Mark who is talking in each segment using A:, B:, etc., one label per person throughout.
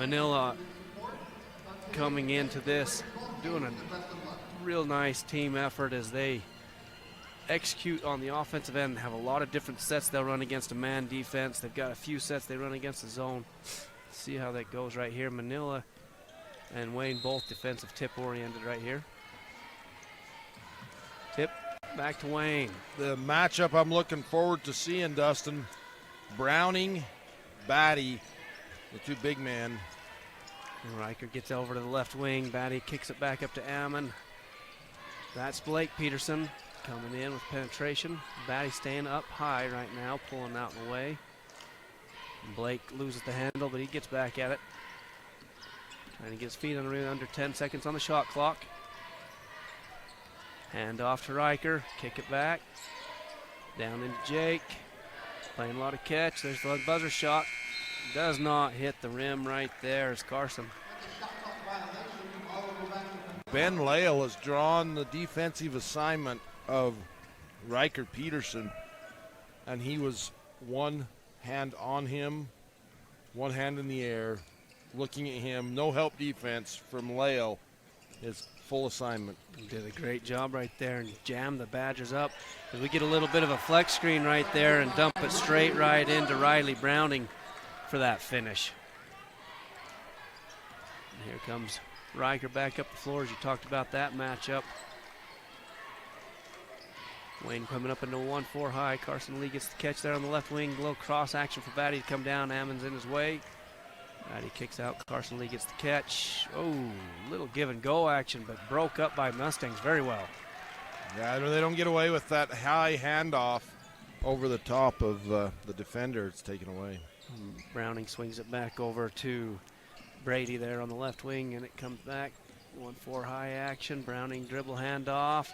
A: Manila coming into this, doing a real nice team effort as they execute on the offensive end, have a lot of different sets they'll run against a man defense. They've got a few sets they run against the zone. See how that goes right here. Manila and Wayne both defensive tip oriented right here. Tip back to Wayne.
B: The matchup I'm looking forward to seeing, Dustin. Browning, Batty, the two big men.
A: And Riker gets over to the left wing. Batty kicks it back up to Ammon. That's Blake Peterson coming in with penetration. Batty staying up high right now, pulling out of the way. Blake loses the handle, but he gets back at it. Trying to get his feet on the rim, under 10 seconds on the shot clock. Hand off to Riker, kick it back. Down into Jake. Playing a lot of catch. There's the buzzer shot. Does not hit the rim right there as Carson.
B: Ben Lale has drawn the defensive assignment of Riker Peterson, and he was one hand on him, one hand in the air, looking at him. No help defense from Lale. His full assignment.
A: He did a great job right there and jammed the Badgers up. As we get a little bit of a flex screen right there and dump it straight right into Riley Browning for that finish. And here comes Riker back up the floor as you talked about that matchup. Wayne coming up into a 1-4 high. Carson Lee gets the catch there on the left wing. A little cross action for Batty to come down. Ammon's in his way. Batty kicks out. Carson Lee gets the catch. Oh, little give and go action, but broke up by Mustangs very well.
B: Yeah, they don't get away with that high handoff over the top of the defender. It's taken away.
A: Browning swings it back over to Brady there on the left wing, and it comes back. 1-4 high action. Browning dribble handoff.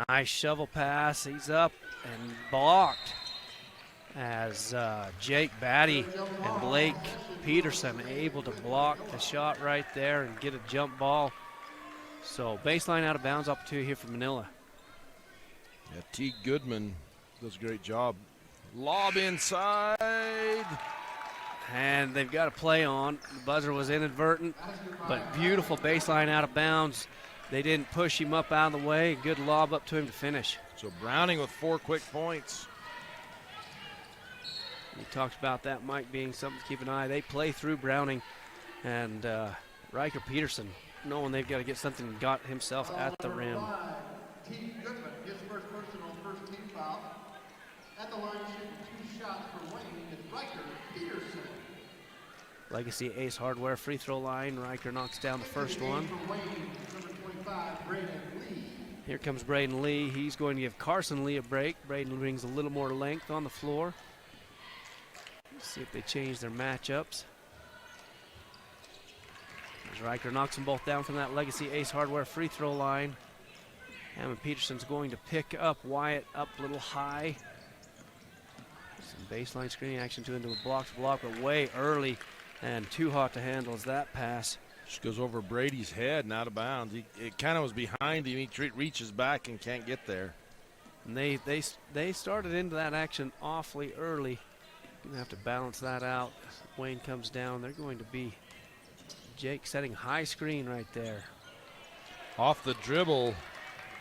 A: Nice shovel pass. He's up and blocked as Jake Batty and Blake Peterson able to block the shot right there and get a jump ball. So baseline out of bounds opportunity here for Manila.
B: Yeah, T. Goodman does a great job. Lob inside.
A: And they've got a play on. The buzzer was inadvertent, but beautiful baseline out of bounds. They didn't push him up out of the way. Good lob up to him to finish.
B: So Browning with 4 quick points.
A: We talked about that, Mike, being something to keep an eye. They play through Browning, and Riker Peterson, knowing they've got to get something, got himself at the rim.
C: T. Goodman gets first personal, first team foul. At the line, shooting 2 shots for Wayne is Riker Peterson.
A: Legacy Ace Hardware free throw line. Riker knocks down the first one. Here comes Braden Lee. He's going to give Carson Lee a break. Braden brings a little more length on the floor. Let's see if they change their matchups. As Riker knocks them both down from that Legacy Ace Hardware free throw line. Hammond Peterson's going to pick up Wyatt up a little high. Some baseline screening action into a block, but way early and too hot to handle as that pass.
B: Just goes over Brady's head and out of bounds. It kind of was behind him. He reaches back and can't get there.
A: And they started into that action awfully early. Gonna have to balance that out. Wayne comes down. They're going to be Jake setting high screen right there.
B: Off the dribble,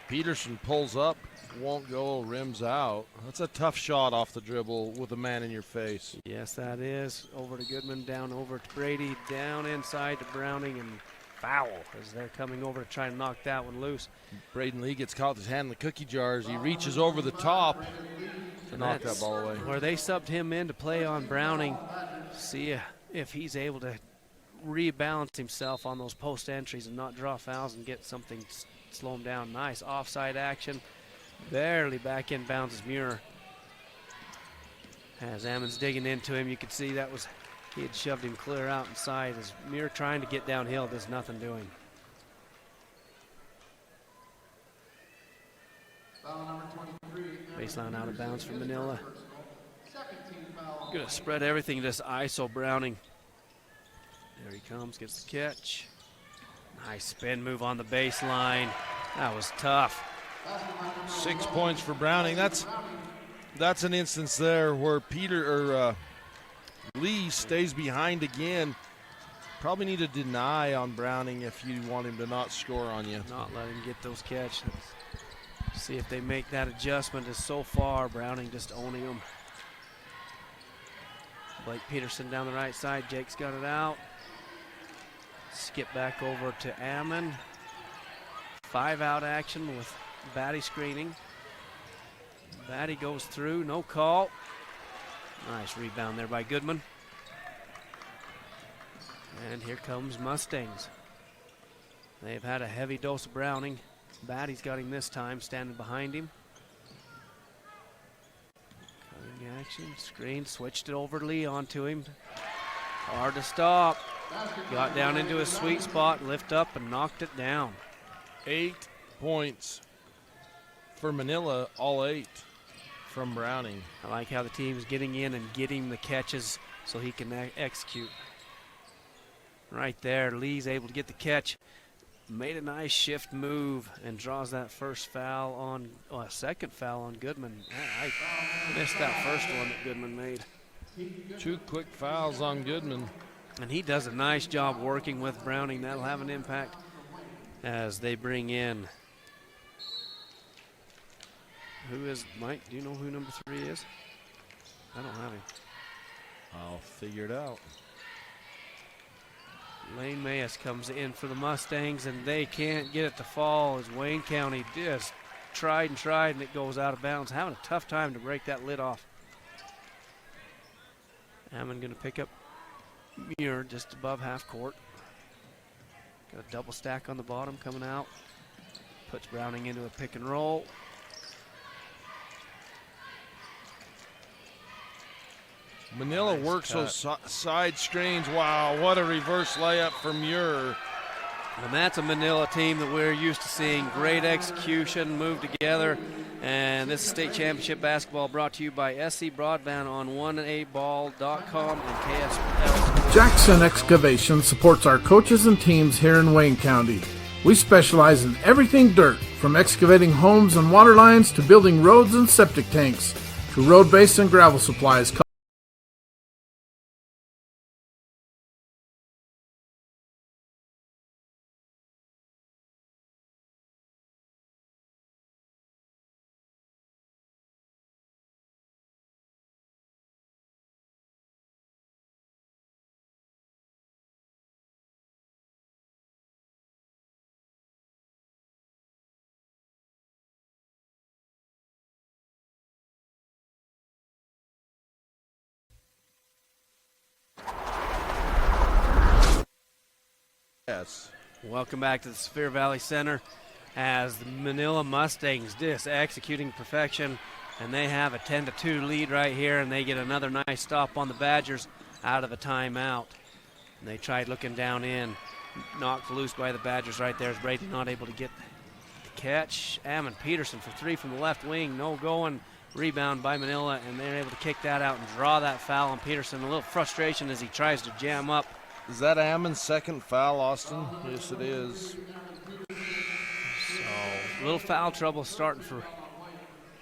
B: Peterson pulls up, won't go, rims out. That's a tough shot off the dribble with a man in your face.
A: Yes, that is. Over to Goodman, down over to Brady, down inside to Browning, and foul as they're coming over to try and knock that one loose.
B: Braden Lee gets caught with his hand in the cookie jars. He reaches over the top to knock that ball away.
A: Where they subbed him in to play on Browning. See if he's able to rebalance himself on those post entries and not draw fouls and get something slow him down. Nice offside action. Barely back in bounds is Muir. As Ammon's digging into him, you could see that was, he had shoved him clear out inside as Muir trying to get downhill, does nothing doing. Baseline out of bounds for Manila. Gonna spread everything, just ISO Browning. There he comes, gets the catch. Nice spin move on the baseline. That was tough.
B: 6 points for Browning. That's an instance there where Lee stays behind again. Probably need to deny on Browning if you want him to not score on you.
A: Not let him get those catches. See if they make that adjustment. As so far, Browning just owning them. Blake Peterson down the right side. Jake's got it out. Skip back over to Ammon. 5-out action with Batty screening. Batty goes through, no call. Nice rebound there by Goodman. And here comes Mustangs. They've had a heavy dose of Browning. Batty's got him this time, standing behind him. Cutting action, screen, switched it over Leon to him. Hard to stop. Got down into his sweet spot, lift up and knocked it down.
B: 8 points for Manila, all 8 from Browning.
A: I like how the team's getting in and getting the catches so he can execute. Right there, Lee's able to get the catch. Made a nice shift move and draws that first foul on, second foul on Goodman. I missed that first one that Goodman made.
B: 2 quick fouls on Goodman.
A: And he does a nice job working with Browning. That'll have an impact as they bring in. Who is, Mike, do you know who number 3 is? I don't have him.
B: I'll figure it out.
A: Lane Mayes comes in for the Mustangs, and they can't get it to fall as Wayne County just tried and it goes out of bounds. Having a tough time to break that lid off. Ammon going to pick up Muir just above half court. Got a double stack on the bottom coming out. Puts Browning into a pick and roll.
B: Manila
A: Nice
B: works
A: cut.
B: those side screens. Wow, what a reverse layup from Muir.
A: And that's a Manila team that we're used to seeing. Great execution, move together. And this is state championship basketball brought to you by SC Broadband on 1aball.com and KSL.
D: Jackson Excavation supports our coaches and teams here in Wayne County. We specialize in everything dirt, from excavating homes and water lines to building roads and septic tanks, to road base and gravel supplies.
B: Yes.
A: Welcome back to the Sphere Valley Center as the Manila Mustangs just executing perfection, and they have a 10-2 lead right here, and they get another nice stop on the Badgers out of a timeout. And they tried looking down in, knocked loose by the Badgers right there as Brady not able to get the catch. Ammon Peterson for 3 from the left wing, no going. Rebound by Manila, and they're able to kick that out and draw that foul on Peterson. A little frustration as he tries to jam up.
B: Is that Ammon's second foul, Austin? Yes, it is.
A: So, a little foul trouble starting for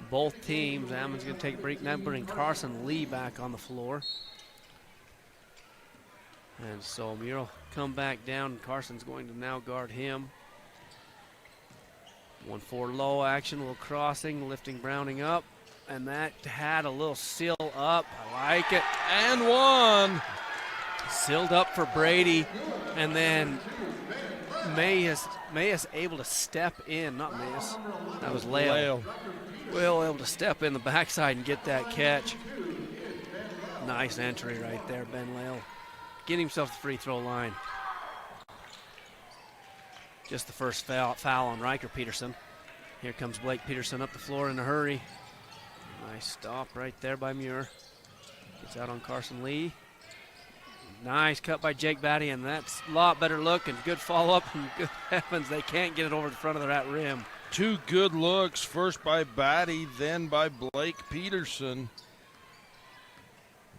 A: both teams. Ammon's going to take a break now, bring Carson Lee back on the floor. And so Muir will come back down, and Carson's going to now guard him. 1-4 low action, a little crossing, lifting Browning up. And that had a little seal up. I like it.
B: And one.
A: Sealed up for Brady, and then Mayes able to step in, not Mayes, that was Lale. Will able to step in the backside and get that catch. Nice entry right there, Ben Lale. Getting himself the free throw line. Just the first foul on Riker Peterson. Here comes Blake Peterson up the floor in a hurry. Nice stop right there by Muir. Gets out on Carson Lee. Nice cut by Jake Batty, and that's a lot better look and good follow-up, and good heavens, they can't get it over the front of that rim.
B: 2 good looks, first by Batty, then by Blake Peterson.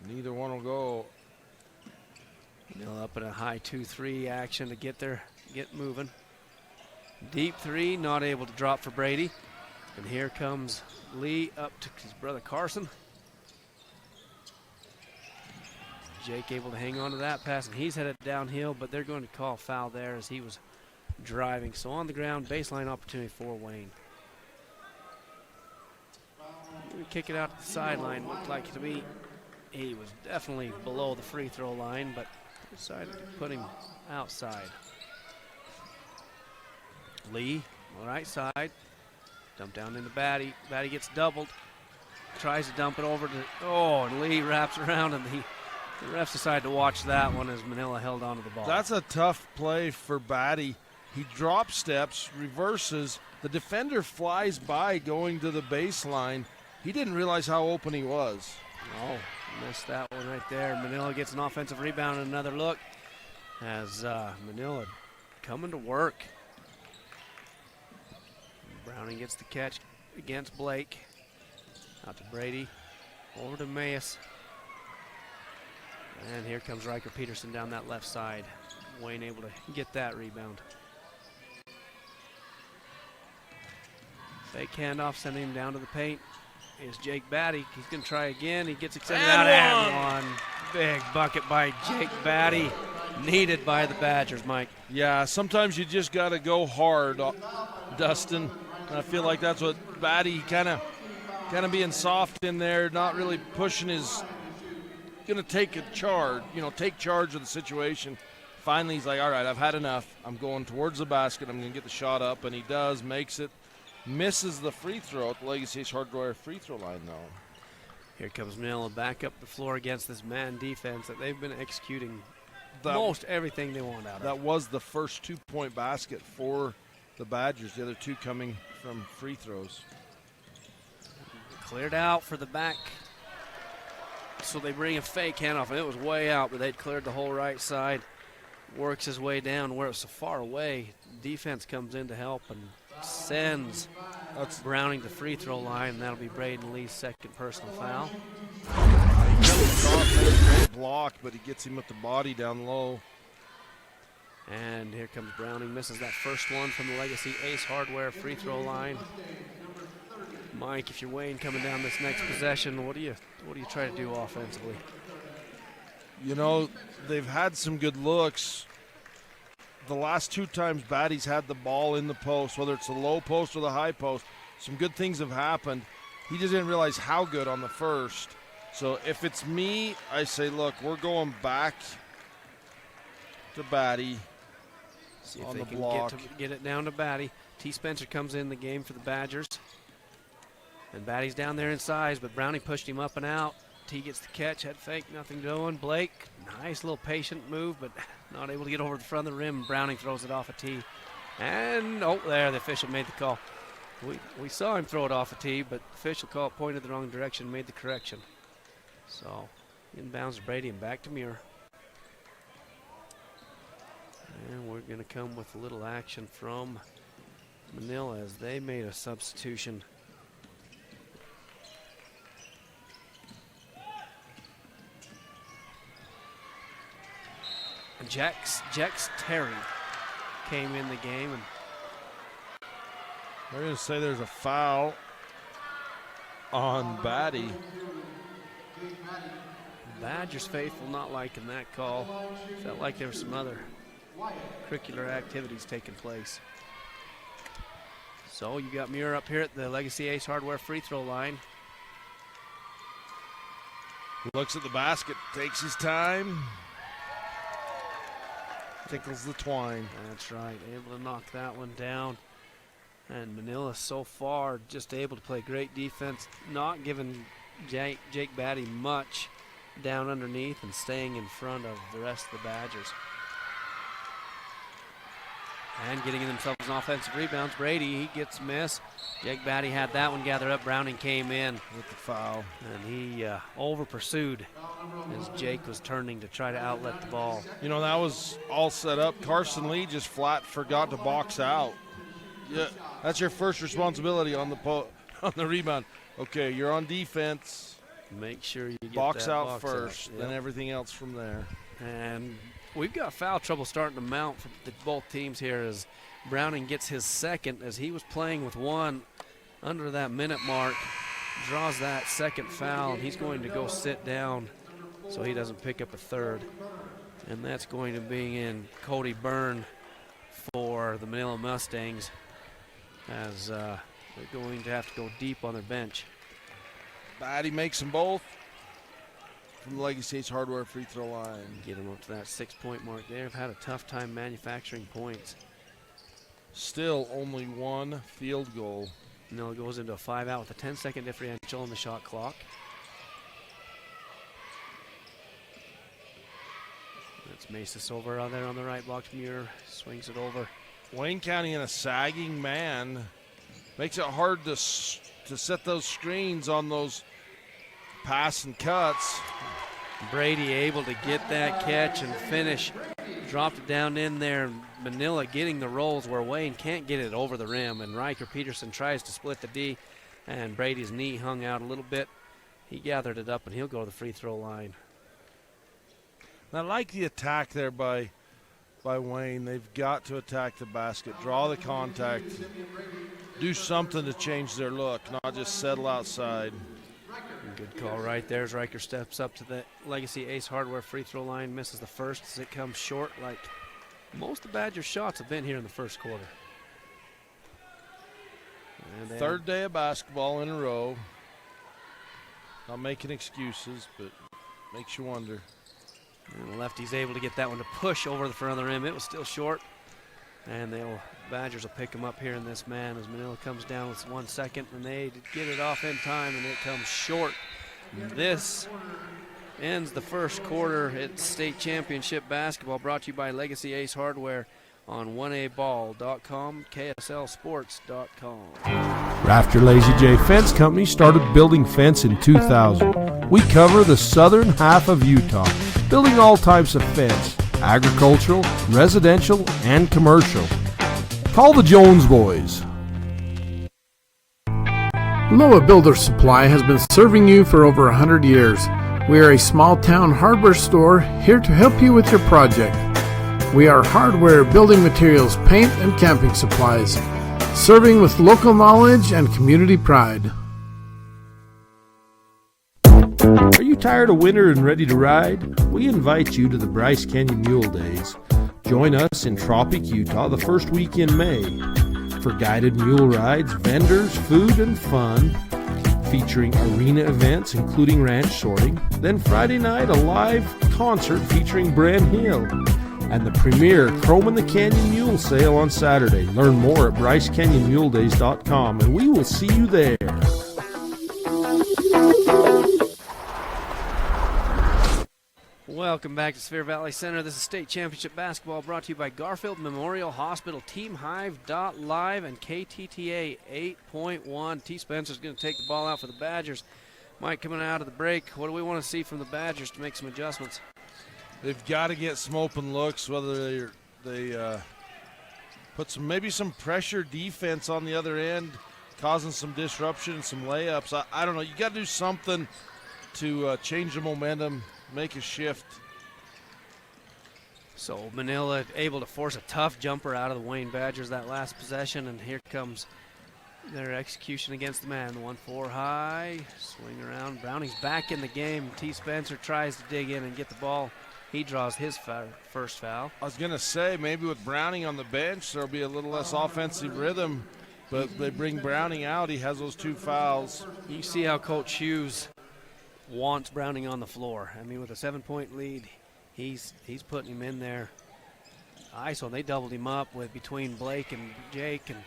B: Neither one will go.
A: Manila up in a high 2-3 action to get moving. Deep 3, not able to drop for Brady. And here comes Lee up to his brother Carson. Jake able to hang on to that pass, and he's headed downhill, but they're going to call foul there as he was driving. So on the ground, baseline opportunity for Wayne. We kick it out to the sideline. Looked like to be, he was definitely below the free throw line, but decided to put him outside. Lee, on the right side, dump down into Batty. Batty gets doubled, tries to dump it over to, and Lee wraps around, and the refs decide to watch that one as Manila held onto the ball.
B: That's a tough play for Batty. He drop steps, reverses. The defender flies by going to the baseline. He didn't realize how open he was.
A: Oh, missed that one right there. Manila gets an offensive rebound and another look as Manila coming to work. Browning gets the catch against Blake. Out to Brady. Over to Mayes. And here comes Riker Peterson down that left side. Wayne able to get that rebound. Fake handoff, sending him down to the paint. Is Jake Batty. He's going to try again. He gets extended out and one. Big bucket by Jake Batty. Needed by the Badgers, Mike.
B: Yeah, sometimes you just got to go hard, Dustin. And I feel like that's what Batty kind of being soft in there, not really pushing his, going to take charge of the situation. Finally, he's like, all right, I've had enough. I'm going towards the basket. I'm going to get the shot up, and he does, makes it. Misses the free throw at the Legacy Hardware free throw line, though.
A: Here comes Manila back up the floor against this man defense that they've been executing most everything they want out of.
B: That was the first 2-point basket for the Badgers, the other two coming from free throws.
A: Cleared out for the back. So they bring a fake handoff, and it was way out, but they'd cleared the whole right side. Works his way down where it's so far away. Defense comes in to help and sends Browning to free throw line, and that'll be Braden Lee's second personal foul.
B: Great block, but he gets him with the body down low.
A: And here comes Browning, misses that first one from the Legacy Ace Hardware free throw line. Mike, if you're Wayne coming down this next possession, what do you try to do offensively?
B: You know, they've had some good looks. The last two times Batty's had the ball in the post, whether it's the low post or the high post, some good things have happened. He just didn't realize how good on the first. So if it's me, I say, look, we're going back to Batty.
A: See if
B: on
A: they
B: the
A: can
B: block.
A: get it down to Batty. T. Spencer comes in the game for the Badgers. And Batty's down there in size, but Browning pushed him up and out. T gets the catch, head fake, nothing doing. Blake, nice little patient move, but not able to get over the front of the rim. Browning throws it off a T. And, there, the official made the call. We saw him throw it off a T, but the official call pointed the wrong direction, made the correction. So, inbounds to Brady and back to Muir. And we're going to come with a little action from Manila as they made a substitution. Jex Terry came in the game, and
B: they're going to say there's a foul on Batty.
A: Badgers faithful not liking that call. Felt like there were some other curricular activities taking place. So you got Muir up here at the Legacy Ace Hardware free throw line.
B: Looks at the basket, takes his time. Tickles the twine.
A: That's right, able to knock that one down. And Manila so far just able to play great defense, not giving Jake Batty much down underneath and staying in front of the rest of the Badgers. And getting themselves an offensive rebounds. Brady, he gets a miss. Jake Batty had that one gathered up. Browning came in
B: with the foul.
A: And he over pursued as Jake was turning to try to outlet the ball.
B: You know, that was all set up. Carson Lee just flat forgot to box out. Yeah, that's your first responsibility on the rebound. Okay, you're on defense.
A: Make sure you get
B: box
A: that
B: out
A: box
B: first,
A: out.
B: then everything else from there.
A: And we've got foul trouble starting to mount for both teams here as Browning gets his second as he was playing with one under that minute mark. Draws that second foul, and he's going to go sit down so he doesn't pick up a third. And that's going to be in Cody Byrne for the Manila Mustangs, as they're going to have to go deep on their bench.
B: Batty makes them both from the Legacy Ace Hardware free throw line.
A: Get them up to that 6-point mark. They've had a tough time manufacturing points.
B: Still only one field goal.
A: Manila goes into a 5-out with a 10-second differential on the shot clock. That's Masis over on there on the right block. Muir swings it over.
B: Wayne County in a sagging man makes it hard to set those screens on those pass and cuts.
A: Brady able to get that catch and finish. Dropped it down in there. Manila getting the rolls where Wayne can't get it over the rim. And Riker Peterson tries to split the D, and Brady's knee hung out a little bit. He gathered it up, and he'll go to the free throw line.
B: I like the attack there by Wayne. They've got to attack the basket, draw the contact, do something to change their look, not just settle outside.
A: Good call right there as Riker steps up to the Legacy Ace Hardware free throw line, misses the first as it comes short, like most of the Badgers' shots have been here in the first quarter. And
B: third day of basketball in a row. Not making excuses, but makes you wonder.
A: And the lefty's able to get that one to push over the front of the rim. It was still short, and Badgers will pick them up here in this man as Manila comes down with 1 second, and they get it off in time, and it comes short. This ends the first quarter. It's state championship basketball, brought to you by Legacy Ace Hardware on 1aball.com, KSLsports.com.
E: Rafter Lazy J Fence Company started building fence in 2000. We cover the southern half of Utah, building all types of fence, agricultural, residential, and commercial. Call the Jones Boys.
D: Loa Builder Supply has been serving you for over 100 years. We are a small-town hardware store here to help you with your project. We are hardware, building materials, paint, and camping supplies, serving with local knowledge and community pride.
E: Are you tired of winter and ready to ride? We invite you to the Bryce Canyon Mule Days. Join us in Tropic, Utah the first week in May for guided mule rides, vendors, food, and fun, featuring arena events including ranch sorting. Then Friday night, a live concert featuring Bran Hill, and the premier Chrome in the Canyon Mule Sale on Saturday. Learn more at BryceCanyonMuleDays.com, and we will see you there.
A: Welcome back to Sphere Valley Center. This is state championship basketball brought to you by Garfield Memorial Hospital, TeamHive.live, and KTTA 8.1. T. Spencer's going to take the ball out for the Badgers. Mike, coming out of the break, what do we want to see from the Badgers to make some adjustments?
B: They've got to get some open looks, whether they put maybe some pressure defense on the other end, causing some disruption and some layups. I don't know. You got to do something to change the momentum, make a shift.
A: So Manila able to force a tough jumper out of the Wayne Badgers that last possession, and here comes their execution against the man. 1-4 high, swing around. Browning's back in the game. T. Spencer tries to dig in and get the ball. He draws his first foul.
B: I was going to say, maybe with Browning on the bench, there'll be a little less offensive rhythm, but they bring Browning out. He has those 2 fouls.
A: You see how Coach Hughes wants Browning on the floor. I mean, with a 7-point lead, he's putting him in there. ISO, and they doubled him up with between Blake and Jake, and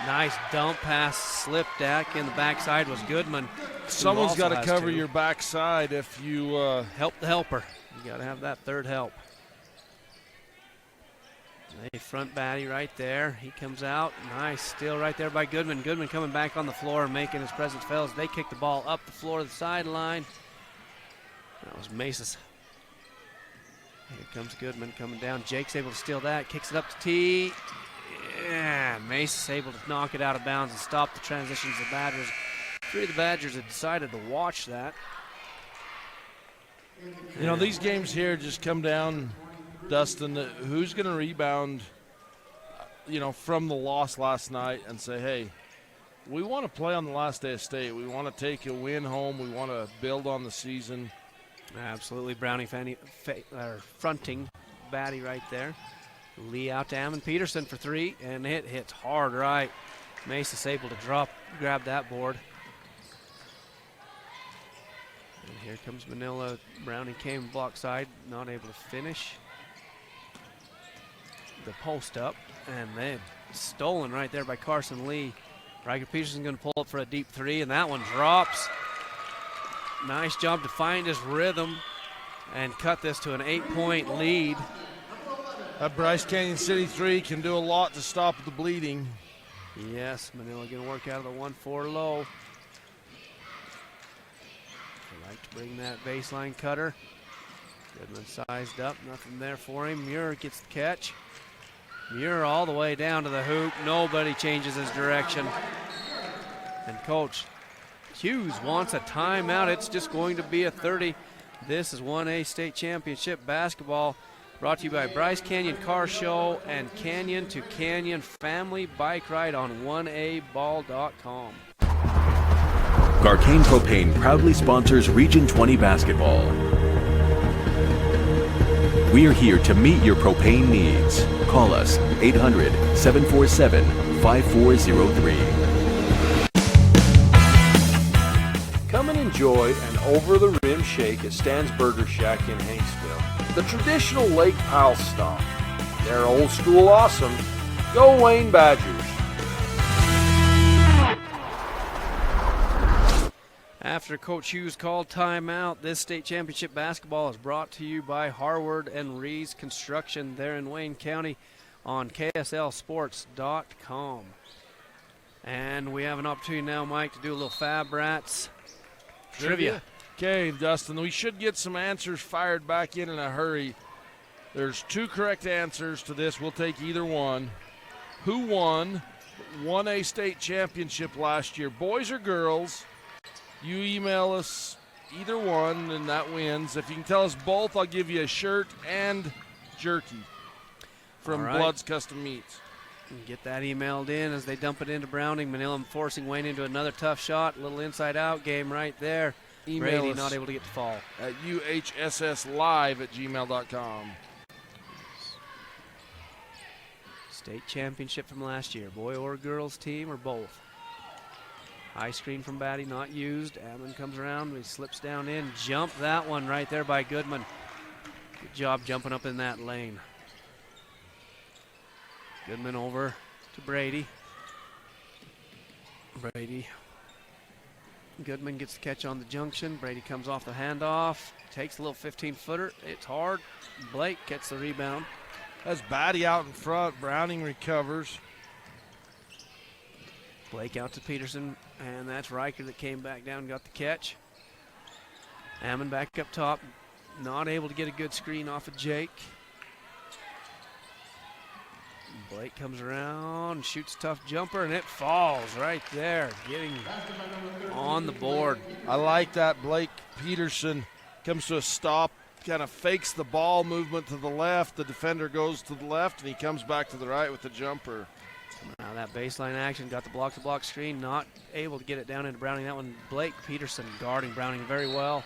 A: nice dump pass, slipped back in the backside was Goodman.
B: Someone's got to cover your backside if you
A: help the helper. You got to have that third help. They front Batty right there. He comes out. Nice steal right there by Goodman. Goodman coming back on the floor and making his presence felt as they kick the ball up the floor of the sideline. That was Masis. Here comes Goodman coming down. Jake's able to steal that. Kicks it up to T. Yeah, Masis able to knock it out of bounds and stop the transitions of the Badgers. 3 of the Badgers had decided to watch that.
B: You know, these games here just come down, Dustin, who's going to rebound, from the loss last night and say, hey, we want to play on the last day of state. We want to take a win home. We want to build on the season.
A: Absolutely, Browning fronting Batty right there. Lee out to Ammon Peterson for three, and it hits hard right. Mace is able to grab that board. And here comes Manila. Browning came block side, not able to finish. The post up, and then stolen right there by Carson Lee. Riker Peterson going to pull up for a deep three, and that one drops. Nice job to find his rhythm and cut this to an 8-point lead.
B: That Bryce Canyon City 3 can do a lot to stop the bleeding.
A: Yes, Manila going to work out of the 1-4 low. They like to bring that baseline cutter. Goodman sized up, nothing there for him. Muir gets the catch. Muir all the way down to the hoop. Nobody changes his direction. And Coach Hughes wants a timeout. It's just going to be a 30. This is 1A State Championship basketball, brought to you by Bryce Canyon Car Show and Canyon to Canyon Family Bike Ride on 1aball.com.
F: Garcane Propane proudly sponsors Region 20 basketball. We are here to meet your propane needs. Call us 800-747-5403.
E: Come and enjoy an over-the-rim shake at Stan's Burger Shack in Hanksville. The traditional Lake Powell style. They're old school awesome. Go Wayne Badgers.
A: After Coach Hughes called timeout, this state championship basketball is brought to you by Harward and Rees Construction there in Wayne County on KSLSports.com. And we have an opportunity now, Mike, to do a little Fab Rats trivia.
B: Okay, Dustin, we should get some answers fired back in a hurry. There's two correct answers to this. We'll take either one. Who won 1A state championship last year, boys or girls? You email us either one, and that wins. If you can tell us both, I'll give you a shirt and jerky from Blood's Custom Meats.
A: Get that emailed in as they dump it into Browning. Manila forcing Wayne into another tough shot. Little inside-out game right there.
B: Email
A: Brady
B: us
A: not able to get the fall.
B: at uhsslive@gmail.com.
A: State championship from last year. Boy or girls team or both. High screen from Batty, not used. Ammon comes around, he slips down in. Jump that one right there by Goodman. Good job jumping up in that lane. Goodman over to Brady. Goodman gets the catch on the junction. Brady comes off the handoff. Takes a little 15-footer. It's hard. Blake gets the rebound.
B: That's Batty out in front. Browning recovers.
A: Blake out to Peterson, and that's Riker that came back down and got the catch. Ammon back up top, not able to get a good screen off of Jake. Blake comes around, shoots a tough jumper, and it falls right there, getting on the board.
B: I like that. Blake Peterson comes to a stop, kind of fakes the ball movement to the left. The defender goes to the left, and he comes back to the right with the jumper.
A: Now that baseline action, got the block-to-block screen, not able to get it down into Browning. That one, Blake Peterson guarding Browning very well.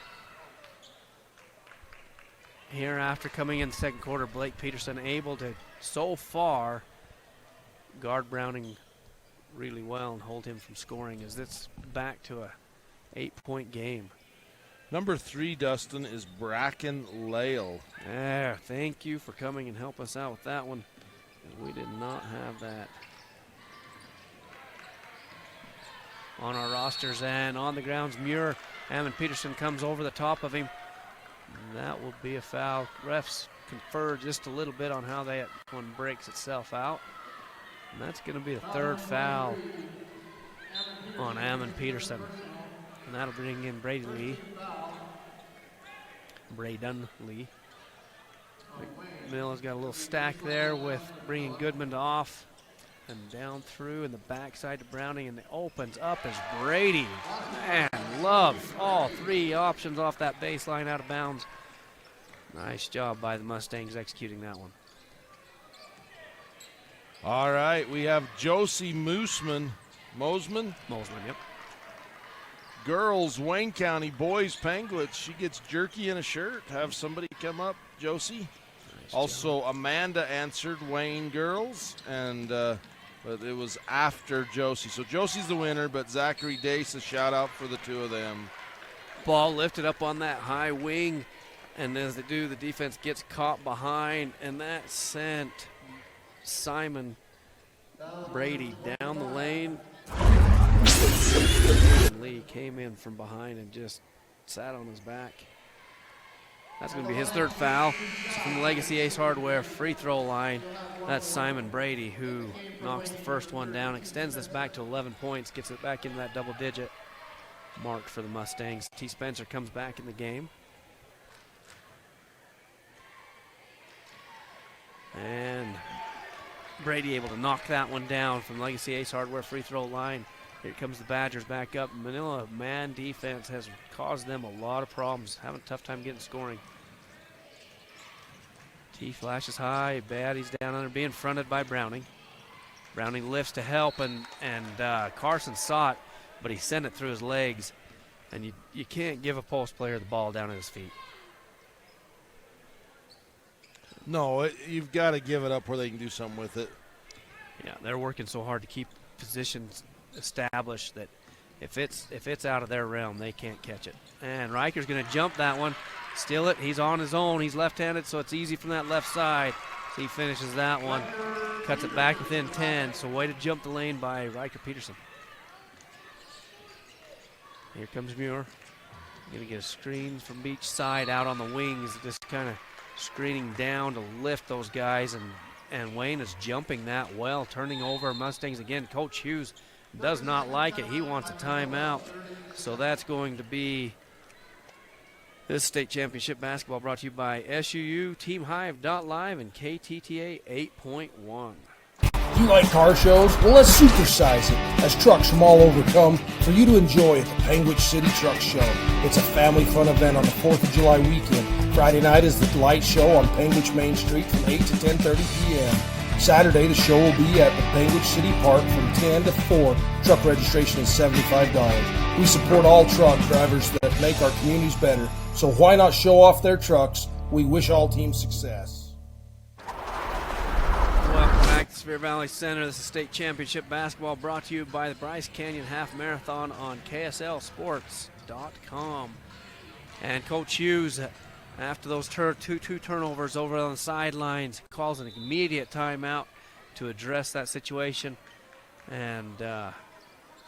A: Here after coming in the second quarter, Blake Peterson able to, so far, guard Browning really well and hold him from scoring as it's back to a 8-point game.
B: Number 3, Dustin, is Bracken Lale.
A: There, thank you for coming and help us out with that one. We did not have that on our rosters. And on the grounds, Muir, Ammon Peterson comes over the top of him. And that will be a foul. Refs confer just a little bit on how that one breaks itself out. And that's going to be the third foul on Ammon Peterson. And that'll bring in Braden Lee. Manila's got a little stack there with bringing Goodman off and down through in the backside to Browning, and it opens up as Brady. Man, love all three options off that baseline out of bounds. Nice job by the Mustangs executing that one.
B: All right, we have Josie Mosman,
A: Mosman, yep.
B: Girls, Wayne County, boys, Penguins. She gets jerky in a shirt. Have somebody come up, Josie.
A: Nice
B: Also, Amanda answered Wayne girls, and but it was after Josie. So Josie's the winner, but Zachary Dace, a shout out for the two of them.
A: Ball lifted up on that high wing, and as they do, the defense gets caught behind, and that sent Simon Brady down the lane. Lee came in from behind and just sat on his back. That's going to be his third foul. So from the Legacy Ace Hardware free throw line, that's Simon Brady who knocks the first one down, extends this back to 11 points, gets it back into that double digit mark for the Mustangs. T. Spencer comes back in the game. And Brady able to knock that one down from Legacy Ace Hardware free throw line. Here comes the Badgers back up. Manila man defense has caused them a lot of problems, having a tough time getting scoring. T flashes high, Batty's down under, being fronted by Browning. Browning lifts to help, and Carson saw it, but he sent it through his legs. And you can't give a post player the ball down at his feet.
B: No, you've got to give it up where they can do something with it.
A: Yeah, they're working so hard to keep positions established that if it's out of their realm, they can't catch it. And Riker's going to jump that one, steal it. He's on his own. He's left-handed, so it's easy from that left side. So he finishes that one, cuts it back within 10. So way to jump the lane by Riker Peterson. Here comes Muir. Going to get a screen from each side out on the wings, just kind of screening down to lift those guys. And Wayne is jumping that well, turning over Mustangs again. Coach Hughes does not like it. He wants a timeout. So that's going to be this state championship basketball brought to you by SUU, TeamHive.live, and KTTA 8.1.
G: Do you like car shows? Well, let's supersize it as trucks from all over come for you to enjoy at the Penguin City Truck Show. It's a family fun event on the 4th of July weekend. Friday night is the light show on Penguin Main Street from 8 to 10:30 p.m. Saturday, the show will be at the Penguin City Park from 10 to 4. Truck registration is $75. We support all truck drivers that make our communities better, so why not show off their trucks? We wish all teams success.
A: Welcome back to Spear Valley Center. This is state championship basketball brought to you by the Bryce Canyon Half Marathon on KSLSports.com. And Coach Hughes, after those two turnovers over on the sidelines, calls an immediate timeout to address that situation and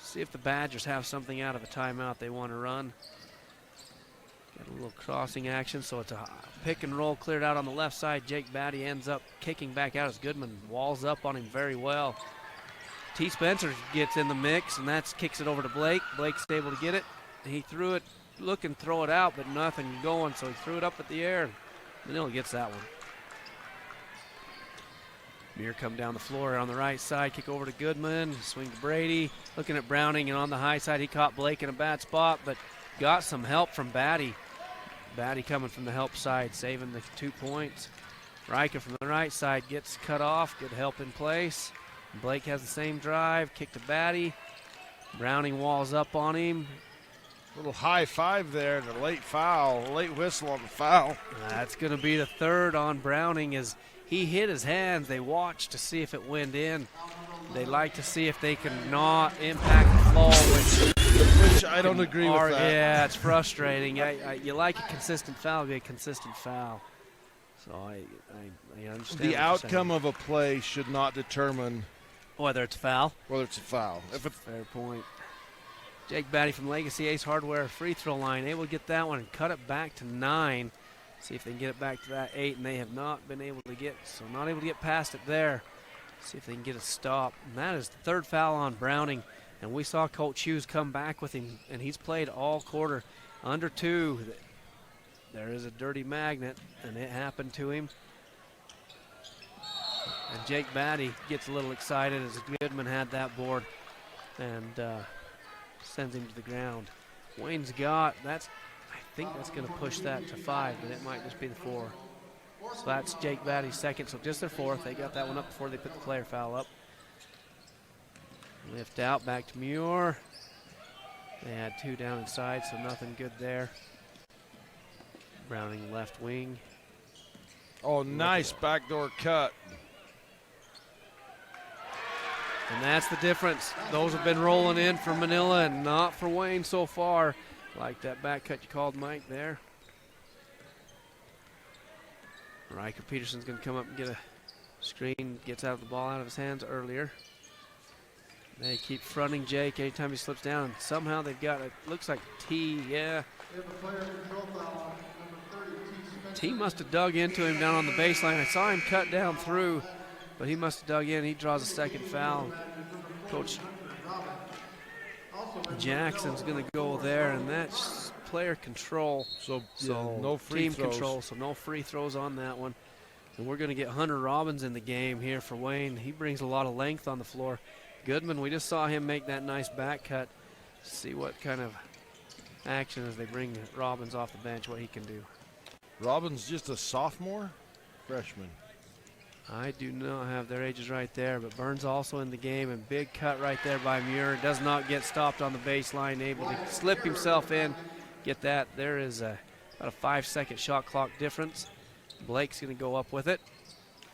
A: see if the Badgers have something out of a timeout they want to run. Get a little crossing action, so it's a pick and roll cleared out on the left side. Jake Batty ends up kicking back out as Goodman walls up on him very well. T. Spencer gets in the mix, and that kicks it over to Blake. Blake's able to get it. He threw it, look and throw it out, but nothing going, so he threw it up at the air. Manila gets that one. Muir come down the floor on the right side, kick over to Goodman, swing to Brady. Looking at Browning, and on the high side, he caught Blake in a bad spot, but got some help from Batty. Batty coming from the help side, saving the 2 points. Riker from the right side gets cut off, good help in place. Blake has the same drive, kick to Batty. Browning walls up on him.
B: Little high five there and a late foul, late whistle on the foul.
A: That's going to be the third on Browning as he hit his hands. They watched to see if it went in. They like to see if they can not impact the flow,
B: which I don't agree with that.
A: Yeah, it's frustrating. You like a consistent foul, be a consistent foul. So I understand.
B: The outcome of a play should not determine
A: whether it's a foul.
B: Whether it's a foul.
A: If it's fair point. Jake Batty from Legacy Ace Hardware free throw line, able to get that one and cut it back to 9. See if they can get it back to that 8, and they have not been able to get, so not able to get past it there. See if they can get a stop. And that is the third foul on Browning, and we saw Coach Hughes come back with him, and he's played all quarter. Under 2, there is a dirty magnet, and it happened to him. And Jake Batty gets a little excited as Goodman had that board, and sends him to the ground. Wayne's got, I think that's going to push that to 5, but it might just be the 4. So that's Jake Batty's second, so just their 4th. They got that one up before they put the player foul up. Lift out, back to Muir. They had 2 down inside, so nothing good there. Browning left wing.
B: Oh, nice backdoor cut.
A: And that's the difference. Those have been rolling in for Manila and not for Wayne so far. Like that back cut you called, Mike, there. Riker Peterson's going to come up and get a screen, gets out of the ball out of his hands earlier. They keep fronting Jake anytime he slips down, and somehow they've got it. Looks like T, yeah. T must have dug into him down on the baseline. I saw him cut down through, but he must have dug in. He draws a second foul. Coach Jackson's going to go there, and that's player control.
B: So no free
A: team
B: throws.
A: control, so no free throws on that one. And we're going to get Hunter Robbins in the game here for Wayne. He brings a lot of length on the floor. Goodman, we just saw him make that nice back cut. See what kind of action as they bring Robbins off the bench, what he can do.
B: Robbins just a sophomore? Freshman.
A: I do not have their ages right there, but Burns also in the game, and big cut right there by Muir. Does not get stopped on the baseline, able to slip himself in, get that. There is about a 5-second shot clock difference. Blake's going to go up with it.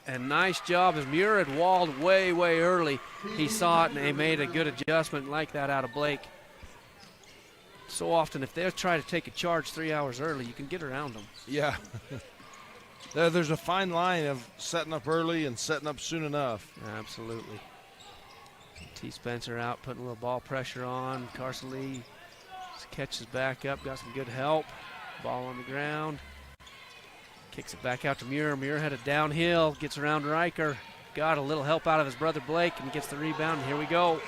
A: And nice job as Muir had walled way, way early. He saw it, and they made a good adjustment like that out of Blake. So often, if they try to take a charge 3 hours early, you can get around them.
B: Yeah. There's a fine line of setting up early and setting up soon enough.
A: Absolutely. T. Spencer out, putting a little ball pressure on. Carson Lee catches back up, got some good help. Ball on the ground. Kicks it back out to Muir. Muir headed downhill, gets around Riker. Got a little help out of his brother Blake and gets the rebound. Here we go.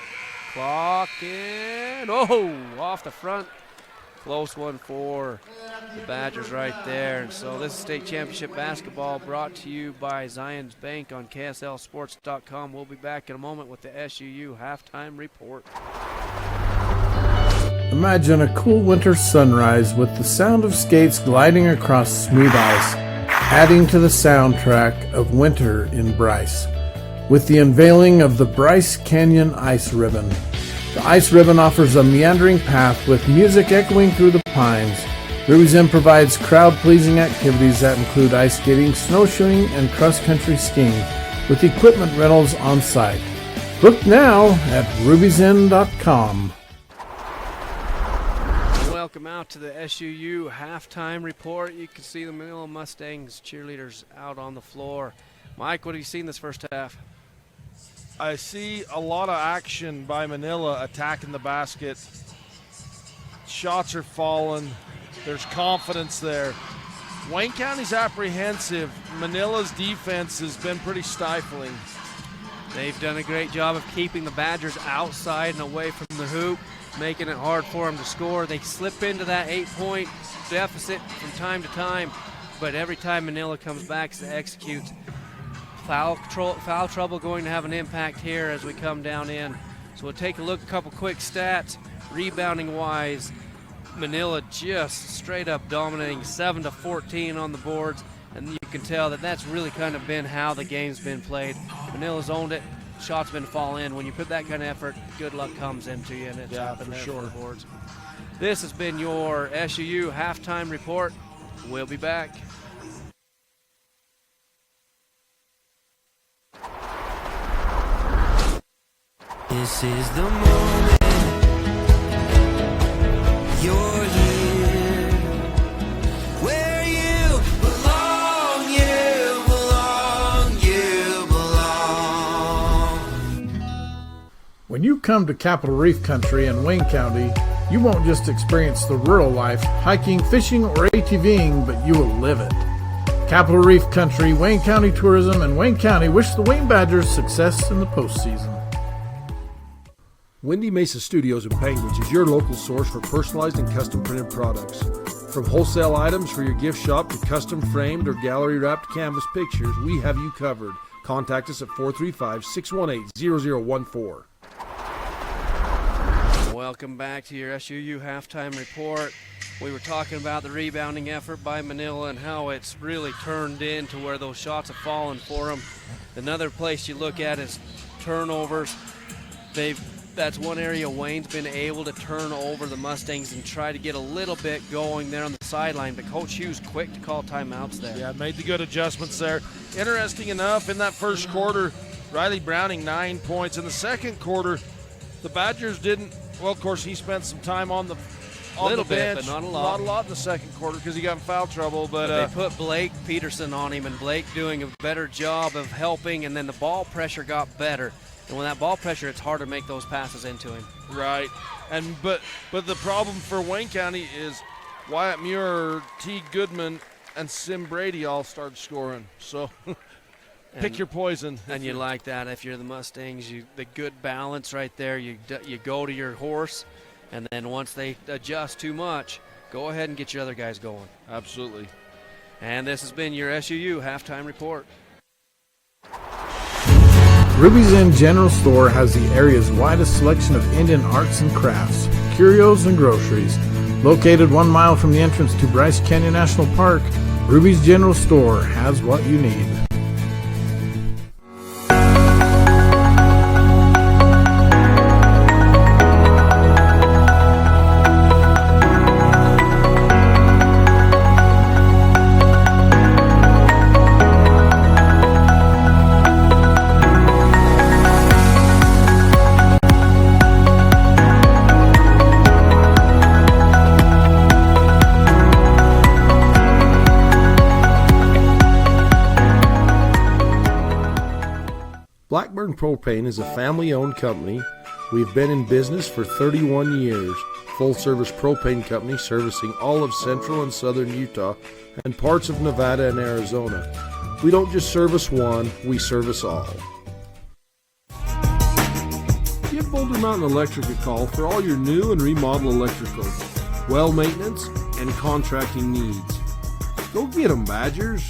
A: Clock in. Oh, off the front. Close one for the Badgers right there. And so this is state championship basketball brought to you by Zions Bank on KSLSports.com. We'll be back in a moment with the SUU halftime report.
D: Imagine a cool winter sunrise with the sound of skates gliding across smooth ice, adding to the soundtrack of winter in Bryce. With the unveiling of the Bryce Canyon Ice Ribbon. The Ice Ribbon offers a meandering path with music echoing through the pines. Ruby's Inn provides crowd-pleasing activities that include ice skating, snowshoeing, and cross-country skiing, with equipment rentals on site. Book now at ruby'sinn.com.
A: Welcome out to the SUU halftime report. You can see the Manila Mustangs cheerleaders out on the floor. Mike, what have you seen this first half?
B: I see a lot of action by Manila attacking the basket. Shots are falling. There's confidence there. Wayne County's apprehensive. Manila's defense has been pretty stifling.
A: They've done a great job of keeping the Badgers outside and away from the hoop, making it hard for them to score. They slip into that 8-point deficit from time to time, but every time Manila comes back to execute. Foul trouble going to have an impact here as we come down in. So we'll take a look, a couple quick stats. Rebounding wise, Manila just straight up dominating, 7-14 on the boards, and you can tell that that's really kind of been how the game's been played. Manila's owned it, shots been fall in. When you put that kind of effort, good luck comes into you, and it's happened there for the boards. This has been your SUU halftime report. We'll be back.
H: This is the moment. You're here. Where you belong, you belong, you belong.
D: When you come to Capitol Reef Country in Wayne County, you won't just experience the rural life, hiking, fishing, or ATVing, but you will live it. Capitol Reef Country, Wayne County Tourism, and Wayne County wish the Wayne Badgers success in the postseason.
E: Windy Mesa Studios in Panguitch is your local source for personalized and custom printed products. From wholesale items for your gift shop to custom framed or gallery wrapped canvas pictures, we have you covered. Contact us at 435-618-0014.
A: Welcome back to your SUU halftime report. We were talking about the rebounding effort by Manila and how it's really turned into where those shots have fallen for them. Another place you look at is turnovers. They've that's one area Wayne's been able to turn over the Mustangs and try to get a little bit going there on the sideline. But Coach Hughes quick to call timeouts there.
B: Yeah, made the good adjustments there. Interesting enough, in that first quarter, Riley Browning 9 points. In the second quarter, the Badgers didn't. Well, of course, he spent some time on the
A: Little bit,
B: bench.
A: but not a lot.
B: Not a lot in the second quarter because he got in foul trouble. But
A: they put Blake Peterson on him, and Blake doing a better job of helping, and then the ball pressure got better. And when that ball pressure, it's hard to make those passes into him.
B: right, and but the problem for Wayne County is Wyatt Muir, T. Goodman, and Sim Brady all started scoring. So pick your poison.
A: And you like that if you're the Mustangs. The good balance right there. You go to your horse, and then once they adjust too much, go ahead and get your other guys going.
B: Absolutely.
A: And this has been your SUU Halftime Report.
D: Ruby's Inn General Store has the area's widest selection of Indian arts and crafts, curios, and groceries. Located 1 mile from the entrance to Bryce Canyon National Park, Ruby's General Store has what you need.
E: Blackburn Propane is a family-owned company. We've been in business for 31 years. Full-service propane company servicing all of central and southern Utah and parts of Nevada and Arizona. We don't just service one, we service all. Give Boulder Mountain Electric a call for all your new and remodel electrical, well maintenance, and contracting needs. Go get 'em, Badgers!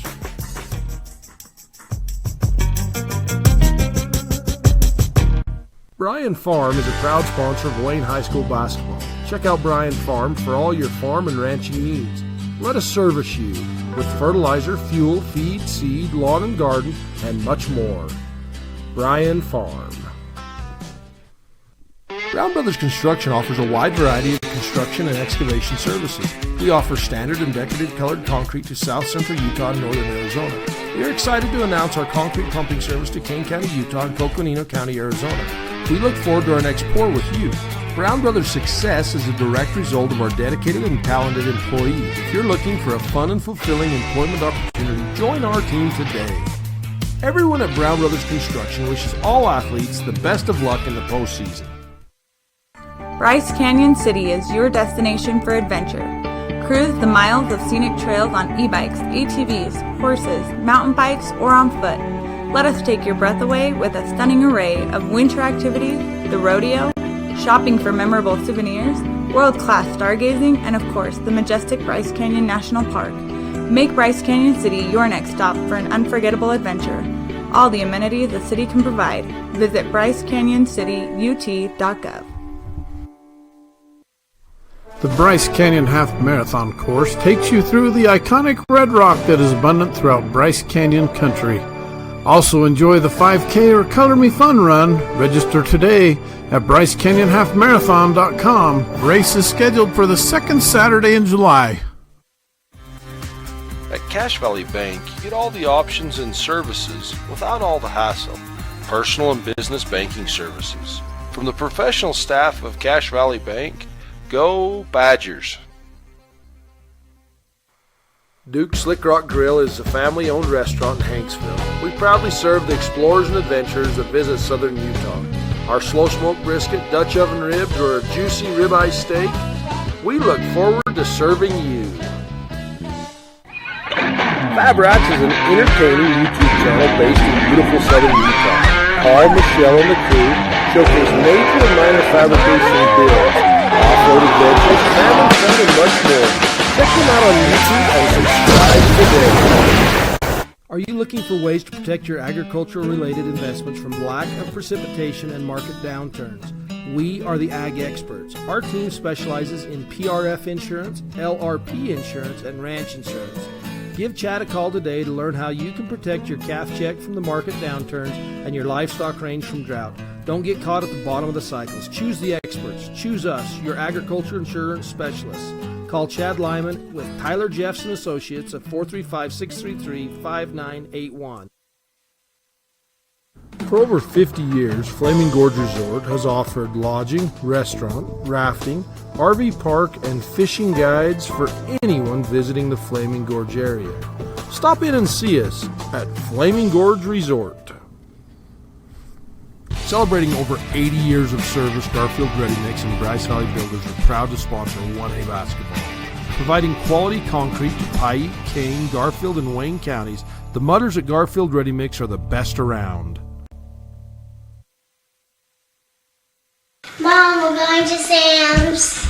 E: Bryan Farm is a proud sponsor of Wayne High School basketball. Check out Bryan Farm for all your farm and ranching needs. Let us service you with fertilizer, fuel, feed, seed, lawn and garden, and much more. Bryan Farm. Brown Brothers Construction offers a wide variety of construction and excavation services. We offer standard and decorative colored concrete to south central Utah and northern Arizona. We are excited to announce our concrete pumping service to Kane County, Utah and Coconino County, Arizona. We look forward to our next pour with you. Brown Brothers' success is a direct result of our dedicated and talented employees. If you're looking for a fun and fulfilling employment opportunity, join our team today. Everyone at Brown Brothers Construction wishes all athletes the best of luck in the postseason.
I: Bryce Canyon City is your destination for adventure. Cruise the miles of scenic trails on e-bikes, ATVs, horses, mountain bikes, or on foot. Let us take your breath away with a stunning array of winter activities, the rodeo, shopping for memorable souvenirs, world-class stargazing, and of course, the majestic Bryce Canyon National Park. Make Bryce Canyon City your next stop for an unforgettable adventure. All the amenities the city can provide. Visit brycecanyoncityut.gov.
D: The Bryce Canyon Half Marathon course takes you through the iconic red rock that is abundant throughout Bryce Canyon country. Also enjoy the 5K or Color Me Fun run. Register today at BryceCanyonHalfMarathon.com. Race is scheduled for the second Saturday in July.
J: At Cache Valley Bank, you get all the options and services without all the hassle. Personal and business banking services. From the professional staff of Cache Valley Bank, go Badgers!
E: Duke's Slick Rock Grill is a family-owned restaurant in Hanksville. We proudly serve the explorers and adventurers that visit southern Utah. Our slow-smoked brisket, Dutch oven ribs, or a juicy ribeye steak, we look forward to serving you. Fab Rats is an entertaining YouTube channel based in beautiful southern Utah. Paul, Michelle, and the crew showcase major and minor fabrication builds, off-road adventures, family fun, and much more. Check them out on YouTube and subscribe today. Are you looking for ways to protect your agricultural-related investments from lack of precipitation and market downturns? We are the Ag Experts. Our team specializes in PRF insurance, LRP insurance, and ranch insurance. Give Chad a call today to learn how you can protect your calf check from the market downturns and your livestock range from drought. Don't get caught at the bottom of the cycles. Choose the experts. Choose us, your agriculture insurance specialists. Call Chad Lyman with Tyler Jeffson Associates at 435-633-5981. For over 50 years, Flaming Gorge Resort has offered lodging, restaurant, rafting, RV park, and fishing guides for anyone visiting the Flaming Gorge area. Stop in and see us at Flaming Gorge Resort. Celebrating over 80 years of service, Garfield Ready Mix and Bryce Valley Builders are proud to sponsor 1A basketball. Providing quality concrete to Paiute, Kane, Garfield, and Wayne counties, the mudders at Garfield Ready Mix are the best around.
K: Mom, we're going to Sam's.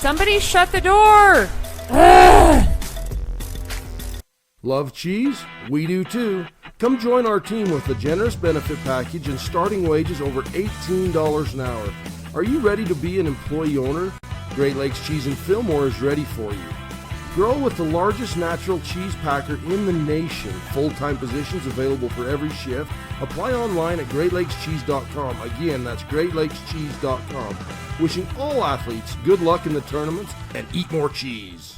L: Somebody shut the door! Ugh.
E: Love cheese? We do too. Come join our team with a generous benefit package and starting wages over $18 an hour. Are you ready to be an employee owner? Great Lakes Cheese and Fillmore is ready for you. Grow with the largest natural cheese packer in the nation. Full-time positions available for every shift. Apply online at GreatLakesCheese.com. Again, that's GreatLakesCheese.com. Wishing all athletes good luck in the tournaments and eat more cheese.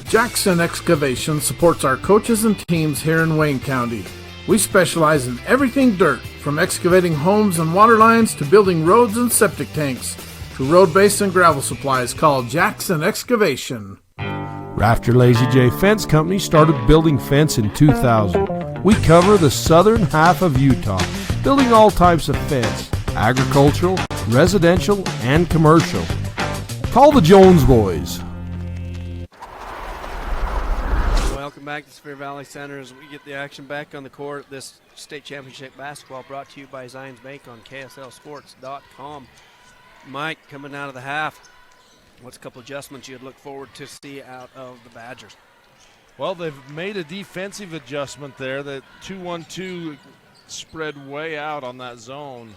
D: Jackson Excavation supports our coaches and teams here in Wayne County. We specialize in everything dirt, from excavating homes and water lines to building roads and septic tanks, to road base and gravel supplies. Call Jackson Excavation.
E: Rafter Lazy J Fence Company started building fence in 2000. We cover the southern half of Utah, building all types of fence, agricultural, residential, and commercial. Call the Jones Boys.
A: Welcome back to Spear Valley Center as we get the action back on the court. This state championship basketball brought to you by Zions Bank on KSLSports.com. Mike, coming out of the half, what's a couple adjustments you'd look forward to see out of the Badgers?
B: Well, they've made a defensive adjustment there. The 2-1-2 spread way out on that zone.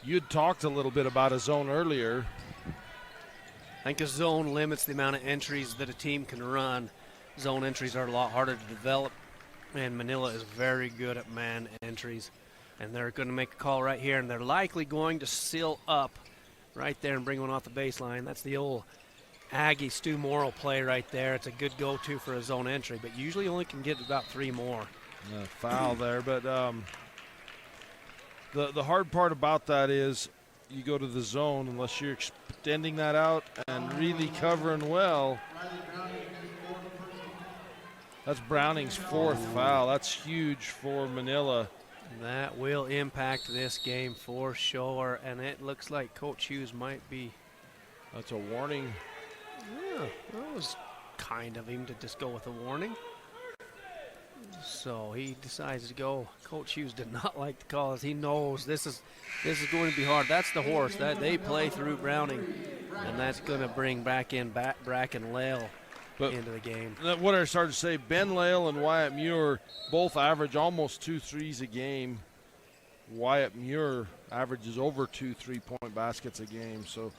B: You'd talked a little bit about a zone earlier.
A: I think a zone limits the amount of entries that a team can run. Zone entries are a lot harder to develop, and Manila is very good at man entries. And they're going to make a call right here, and they're likely going to seal up right there and bring one off the baseline. That's the old Aggie Stu Morrill play right there. It's a good go-to for a zone entry, but usually only can get about 3 more.
B: Foul there, but the hard part about that is you go to the zone unless you're extending that out and really covering well. That's Browning's 4th foul. That's huge for Manila.
A: That will impact this game for sure, and it looks like Coach Hughes might be.
B: That's a warning.
A: Yeah, that was kind of him to just go with a warning. So he decides to go. Coach Hughes did not like the call, as he knows this is going to be hard. That's the horse that they play through Browning, and that's going to bring Bracken Lale into the game.
B: What I started to say, Ben Lale and Wyatt Muir both average almost 2 threes a game. Wyatt Muir averages over 2 3-point baskets a game. So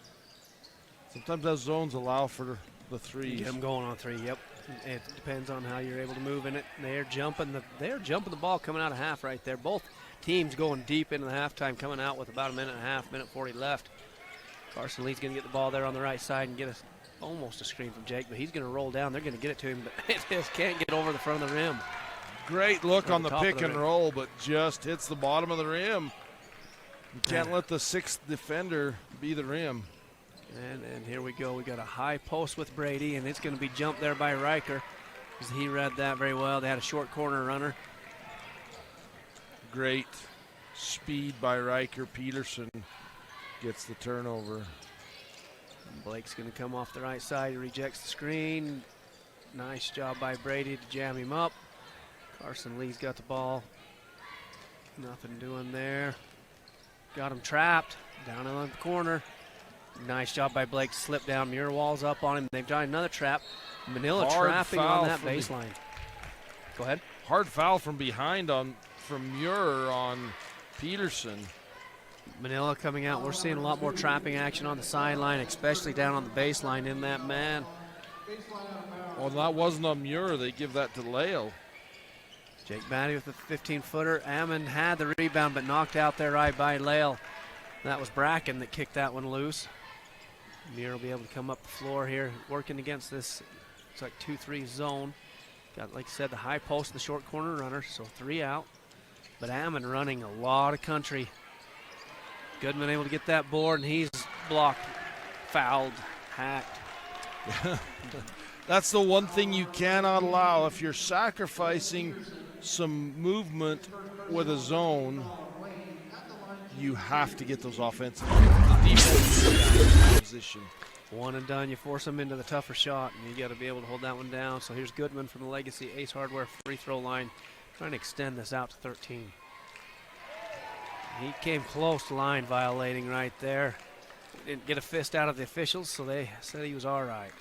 B: sometimes those zones allow for the threes.
A: Get them going on 3. Yep. It depends on how you're able to move in it. They're jumping the ball coming out of half right there. Both teams going deep into the halftime, coming out with about a minute and a half, minute 40 left. Carson Lee's going to get the ball there on the right side and get almost a screen from Jake, but he's going to roll down. They're going to get it to him, but it just can't get over the front of the rim.
B: Great look on the pick and roll, but just hits the bottom of the rim. You can't let the 6th defender be the rim.
A: And here we go. We got a high post with Brady, and it's going to be jumped there by Riker, because he read that very well. They had a short corner runner.
B: Great speed by Riker. Peterson gets the turnover.
A: Blake's going to come off the right side. He rejects the screen. Nice job by Brady to jam him up. Carson Lee's got the ball. Nothing doing there. Got him trapped down in the corner. Nice job by Blake to slip down. Muir walls up on him. They've tried another trap. Manila
B: Hard
A: trapping
B: foul
A: on that
B: from
A: baseline. Go ahead.
B: Hard foul from behind from Muir on Peterson.
A: Manila coming out. We're seeing a lot more trapping action on the sideline, especially down on the baseline in that man.
B: Well, that wasn't on Muir. They give that to Lale.
A: Jake Batty with the 15-footer. Ammon had the rebound, but knocked out there right by Lale. That was Bracken that kicked that one loose. Muir will be able to come up the floor here, working against this. It's like 2-3 zone. Got, like I said, the high post, the short corner runner, so 3 out. But Ammon running a lot of country. Goodman able to get that board, and he's blocked, fouled, hacked.
B: That's the one thing you cannot allow. If you're sacrificing some movement with a zone, you have to get those offensive defensive position.
A: One and done. You force them into the tougher shot, and you got to be able to hold that one down. So here's Goodman from the Legacy Ace Hardware free throw line, trying to extend this out to 13. He came close to line violating right there. Didn't get a fist out of the officials, so they said he was all right.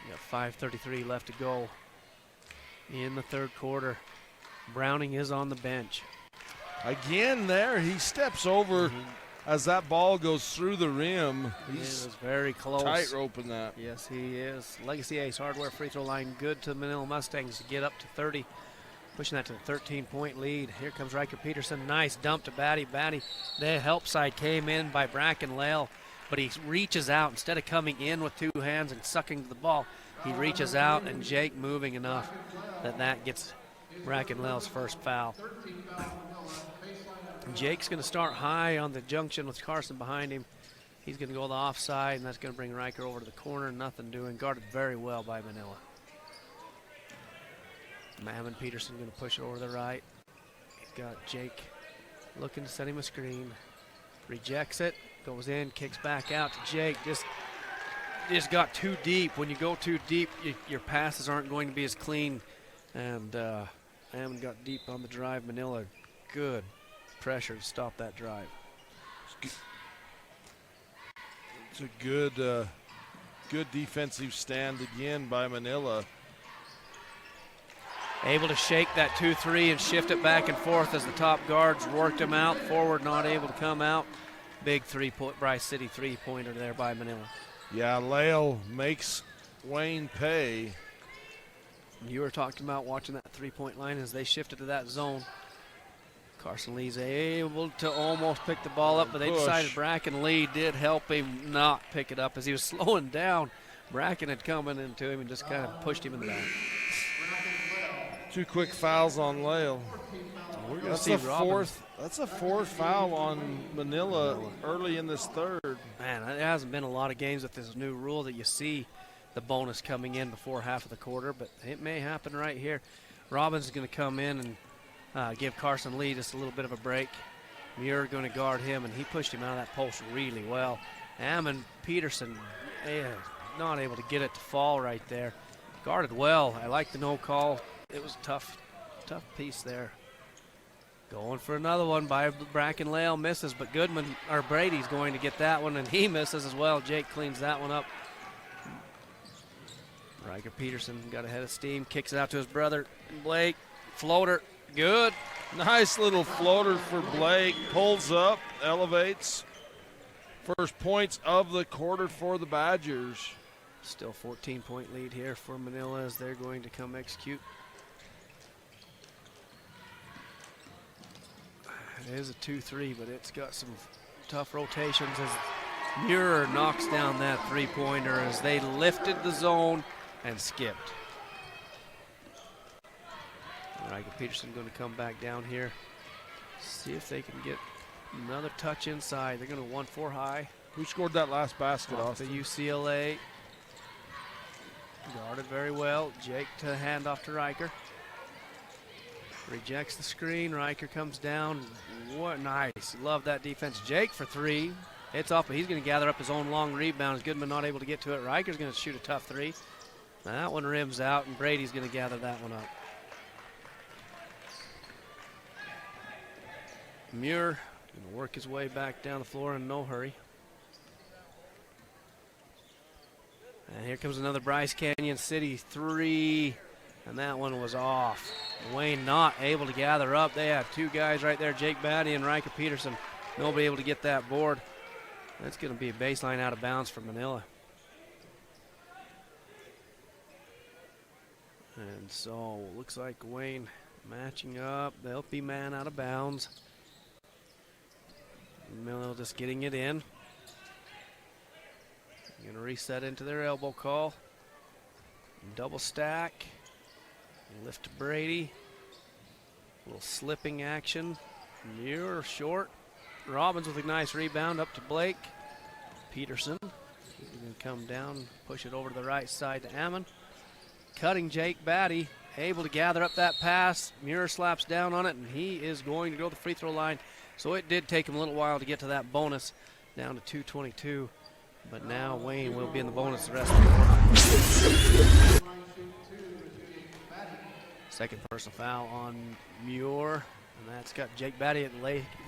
A: We got 5:33 left to go in the third quarter. Browning is on the bench.
B: Again there, he steps over as that ball goes through the rim.
A: He's very close.
B: Tight roping that.
A: Yes, he is. Legacy Ace Hardware free throw line good to Manila Mustangs to get up to 30. Pushing that to a 13-point lead. Here comes Riker Peterson. Nice dump to Batty. Batty, the help side came in by Bracken Lale, but he reaches out. Instead of coming in with 2 hands and sucking to the ball, he reaches out, and Jake moving enough that gets Bracken Lale's first foul. Jake's going to start high on the junction with Carson behind him. He's going to go the offside, and that's going to bring Riker over to the corner. Nothing doing. Guarded very well by Manila. Mammon Peterson going to push it over the right. He's got Jake looking to set him a screen. Rejects it. Goes in. Kicks back out to Jake. Just got too deep. When you go too deep, your passes aren't going to be as clean. And Mammon got deep on the drive. Manila, good pressure to stop that drive.
B: It's a good defensive stand again by Manila.
A: Able to shake that 2-3 and shift it back and forth as the top guards worked him out. Forward not able to come out. Big Bryce City three-pointer there by Manila.
B: Yeah, Lale makes Wayne pay.
A: You were talking about watching that three-point line as they shifted to that zone. Carson Lee's able to almost pick the ball up, but they decided Bracken Lee did help him not pick it up as he was slowing down. Bracken had come into him and just kind of pushed him in the back.
B: 2 quick fouls on Lale.
A: We're going to see Robbins.
B: That's a fourth foul on Manila early in this third.
A: Man, it hasn't been a lot of games with this new rule that you see the bonus coming in before half of the quarter, but it may happen right here. Robbins is going to come in and give Carson Lee just a little bit of a break. Muir going to guard him, and he pushed him out of that post really well. Ammon Peterson not able to get it to fall right there. Guarded well. I like the no call. It was a tough piece there. Going for another one by Bracken Lale, misses, but Brady's going to get that one, and he misses as well. Jake cleans that one up. Riker Peterson got ahead of steam, kicks it out to his brother, Blake. Floater, good.
B: Nice little floater for Blake. Pulls up, elevates. First points of the quarter for the Badgers.
A: Still 14-point lead here for Manila as they're going to come execute. It is a 2-3, but it's got some tough rotations as Muir knocks down that three-pointer as they lifted the zone and skipped. Riker Peterson going to come back down here, see if they can get another touch inside. They're going to 1-4 high.
B: Who scored that last basket,
A: off the UCLA. Guarded very well. Jake to hand off to Riker. Rejects the screen. Riker comes down. What nice. Love that defense. Jake for three. It's off, but he's going to gather up his own long rebound. Goodman not able to get to it. Riker's going to shoot a tough three. That one rims out, and Brady's going to gather that one up. Muir going to work his way back down the floor in no hurry. And here comes another Bryce Canyon City three, and that one was off. Wayne not able to gather up. They had two guys right there, Jake Batty and Riker Peterson. Nobody able to get that board. That's going to be a baseline out of bounds for Manila. And so looks like Wayne matching up. They'll be man out of bounds. Manila just getting it in. Going to reset into their elbow call. Double stack. Lift to Brady. A little slipping action. Muir short. Robbins with a nice rebound up to Blake. Peterson. He's going to come down, push it over to the right side to Ammon. Cutting Jake Batty. Able to gather up that pass. Muir slaps down on it, and he is going to go to the free throw line. So it did take him a little while to get to that bonus, down to 222. But now Wayne will be in the bonus the rest of the quarter. Second personal foul on Muir, and that's got Jake Batty at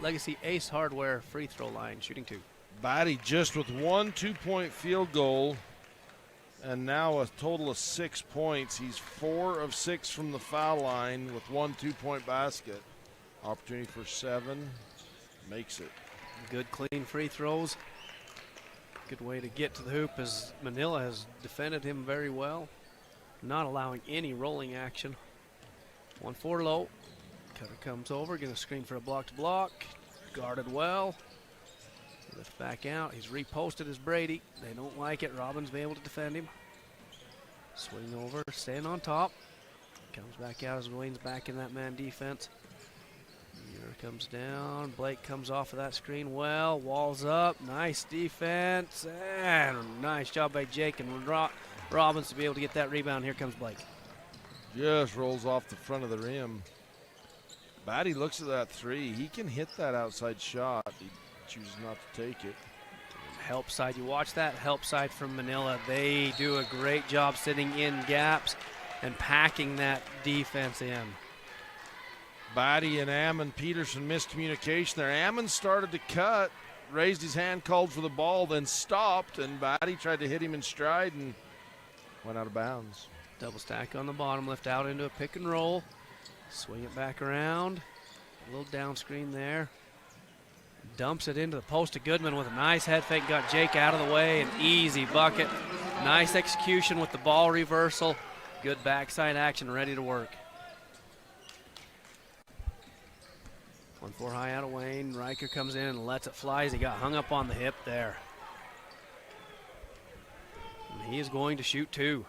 A: Legacy Ace Hardware free throw line, shooting two.
B: Batty just with one 2-point field goal, and now a total of 6 points. He's 4 of 6 from the foul line with one 2-point basket. Opportunity for 7, makes it.
A: Good clean free throws. Good way to get to the hoop as Manila has defended him very well, not allowing any rolling action. 1-4 low. Cutter comes over, going to screen for a block to block. Guarded well. Lift back out. He's reposted as Brady. They don't like it. Robbins be able to defend him. Swing over, staying on top. Comes back out as Wayne's back in that man defense. Muir comes down. Blake comes off of that screen well. Walls up. Nice defense. And nice job by Jake and Robbins to be able to get that rebound. Here comes Blake.
B: Just rolls off the front of the rim. Batty looks at that three. He can hit that outside shot. He chooses not to take it.
A: Help side. You watch that help side from Manila. They do a great job sitting in gaps and packing that defense in.
B: Batty and Ammon Peterson miscommunication there. Ammon started to cut, raised his hand, called for the ball, then stopped, and Batty tried to hit him in stride and went out of bounds.
A: Double stack on the bottom, lift out into a pick and roll. Swing it back around. A little down screen there. Dumps it into the post to Goodman with a nice head fake. Got Jake out of the way. An easy bucket. Nice execution with the ball reversal. Good backside action, ready to work. 1-4 high out of Wayne. Riker comes in and lets it fly as he got hung up on the hip there. And he is going to shoot two.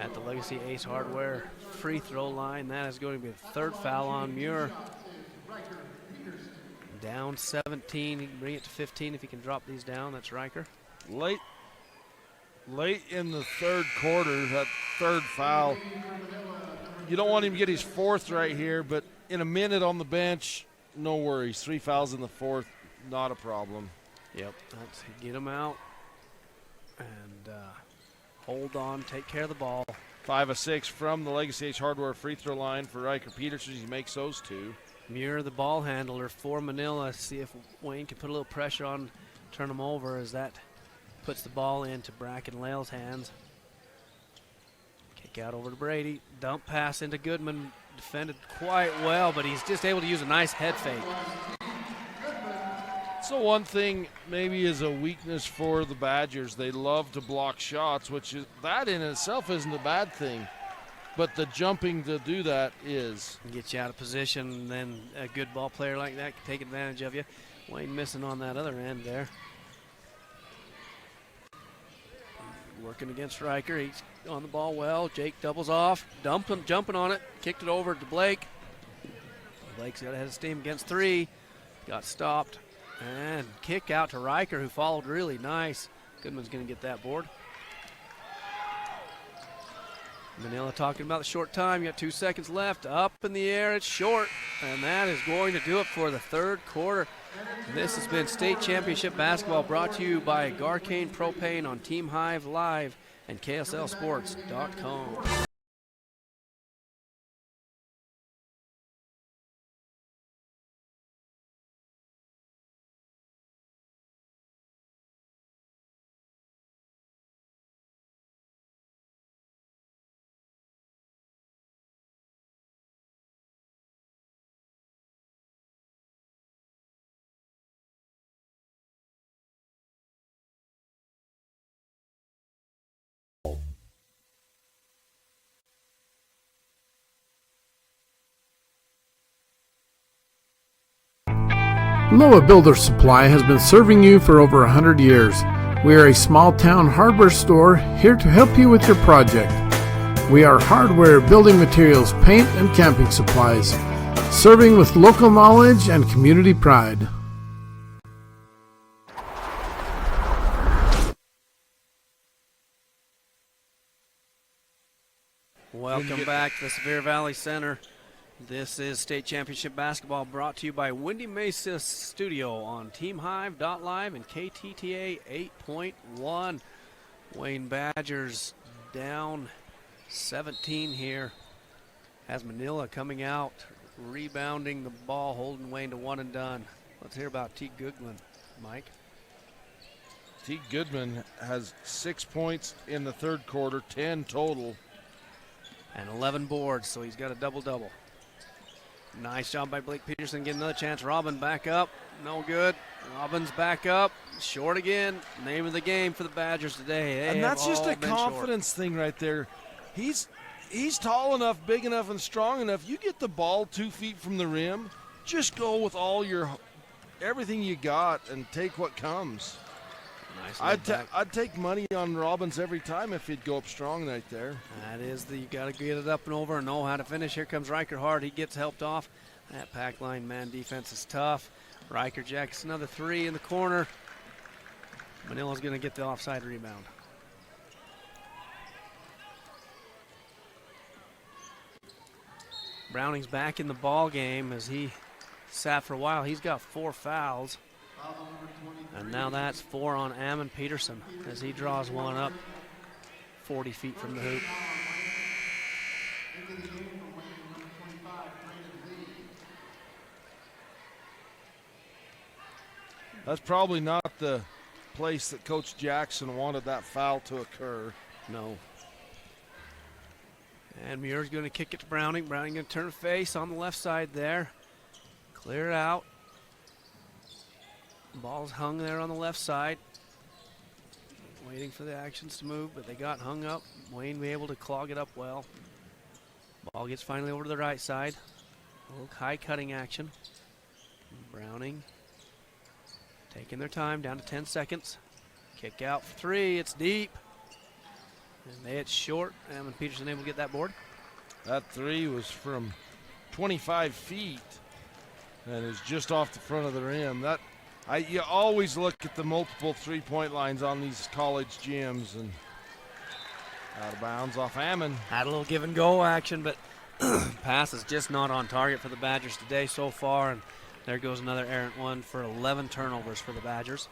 A: At the Legacy Ace Hardware free throw line. That is going to be the third foul on Muir. Down 17. He can bring it to 15 if he can drop these down. That's Riker.
B: Late in the third quarter, that third foul. You don't want him to get his fourth right here, but in a minute on the bench, no worries. 3 fouls in the fourth, not a problem.
A: Yep, that's get him out and hold on, take care of the ball.
B: 5 of 6 from the Legacy Ace Hardware free throw line for Riker Peterson. He makes those two.
A: Muir, the ball handler for Manila. See if Wayne can put a little pressure on, turn him over as that puts the ball into Bracken Lale's hands. Kick out over to Brady. Dump pass into Goodman. Defended quite well, but he's just able to use a nice head fake.
B: So one thing maybe is a weakness for the Badgers. They love to block shots, which is, that in itself isn't a bad thing. But the jumping to do that is.
A: Get you out of position, and then a good ball player like that can take advantage of you. Wayne missing on that other end there. Working against Riker. He's on the ball well. Jake doubles off, jumping on it. Kicked it over to Blake. Blake's got a head of steam against three. Got stopped. And kick out to Riker, who followed really nice. Goodman's going to get that board. Manila talking about the short time. You got 2 seconds left. Up in the air, it's short. And that is going to do it for the third quarter. This has been State Championship Basketball brought to you by Garcane Propane on Team Hive Live and KSLSports.com.
D: Loa Builder Supply has been serving you for over 100 years. We are a small town hardware store here to help you with your project. We are hardware, building materials, paint, and camping supplies, serving with local knowledge and community pride.
A: Welcome back to the Sevier Valley Center. This is State Championship Basketball brought to you by Windy Mesa Studio on TeamHive.live and KTTA 8.1. Wayne Badgers down 17 here. Has Manila coming out, rebounding the ball, holding Wayne to one and done. Let's hear about T. Goodman, Mike.
B: T. Goodman has 6 points in the third quarter, 10 total.
A: And 11 boards, so he's got a double-double. Nice job by Blake Peterson. Get another chance. Robin back up. No good. Robin's back up. Short again. Name of the game for the Badgers today.
B: And that's just a confidence thing right there. He's tall enough, big enough, and strong enough. You get the ball 2 feet from the rim, just go with everything you got and take what comes.
A: Nice.
B: I'd take money on Robbins every time if he'd go up strong right there.
A: That is you got to get it up and over and know how to finish. Here comes Riker hard. He gets helped off. That pack line man defense is tough. Riker jacks another three in the corner. Manila's going to get the offside rebound. Browning's back in the ball game as he sat for a while. He's got 4 fouls. And now that's 4 on Ammon Peterson as he draws one up 40 feet from the hoop.
B: That's probably not the place that Coach Jackson wanted that foul to occur.
A: No. And Muir's going to kick it to Browning. Browning going to turn face on the left side there. Clear it out. Ball's hung there on the left side. Waiting for the actions to move, but they got hung up. Wayne be able to clog it up well. Ball gets finally over to the right side. A little high cutting action. Browning taking their time, down to 10 seconds. Kick out for 3, it's deep. And it's short. Ammon Peterson able to get that board.
B: That 3 was from 25 feet and is just off the front of the rim. You always look at the multiple three-point lines on these college gyms, and out of bounds off Ammon.
A: Had a little give and go action, but pass is just not on target for the Badgers today so far. And there goes another errant one for 11 turnovers for the Badgers.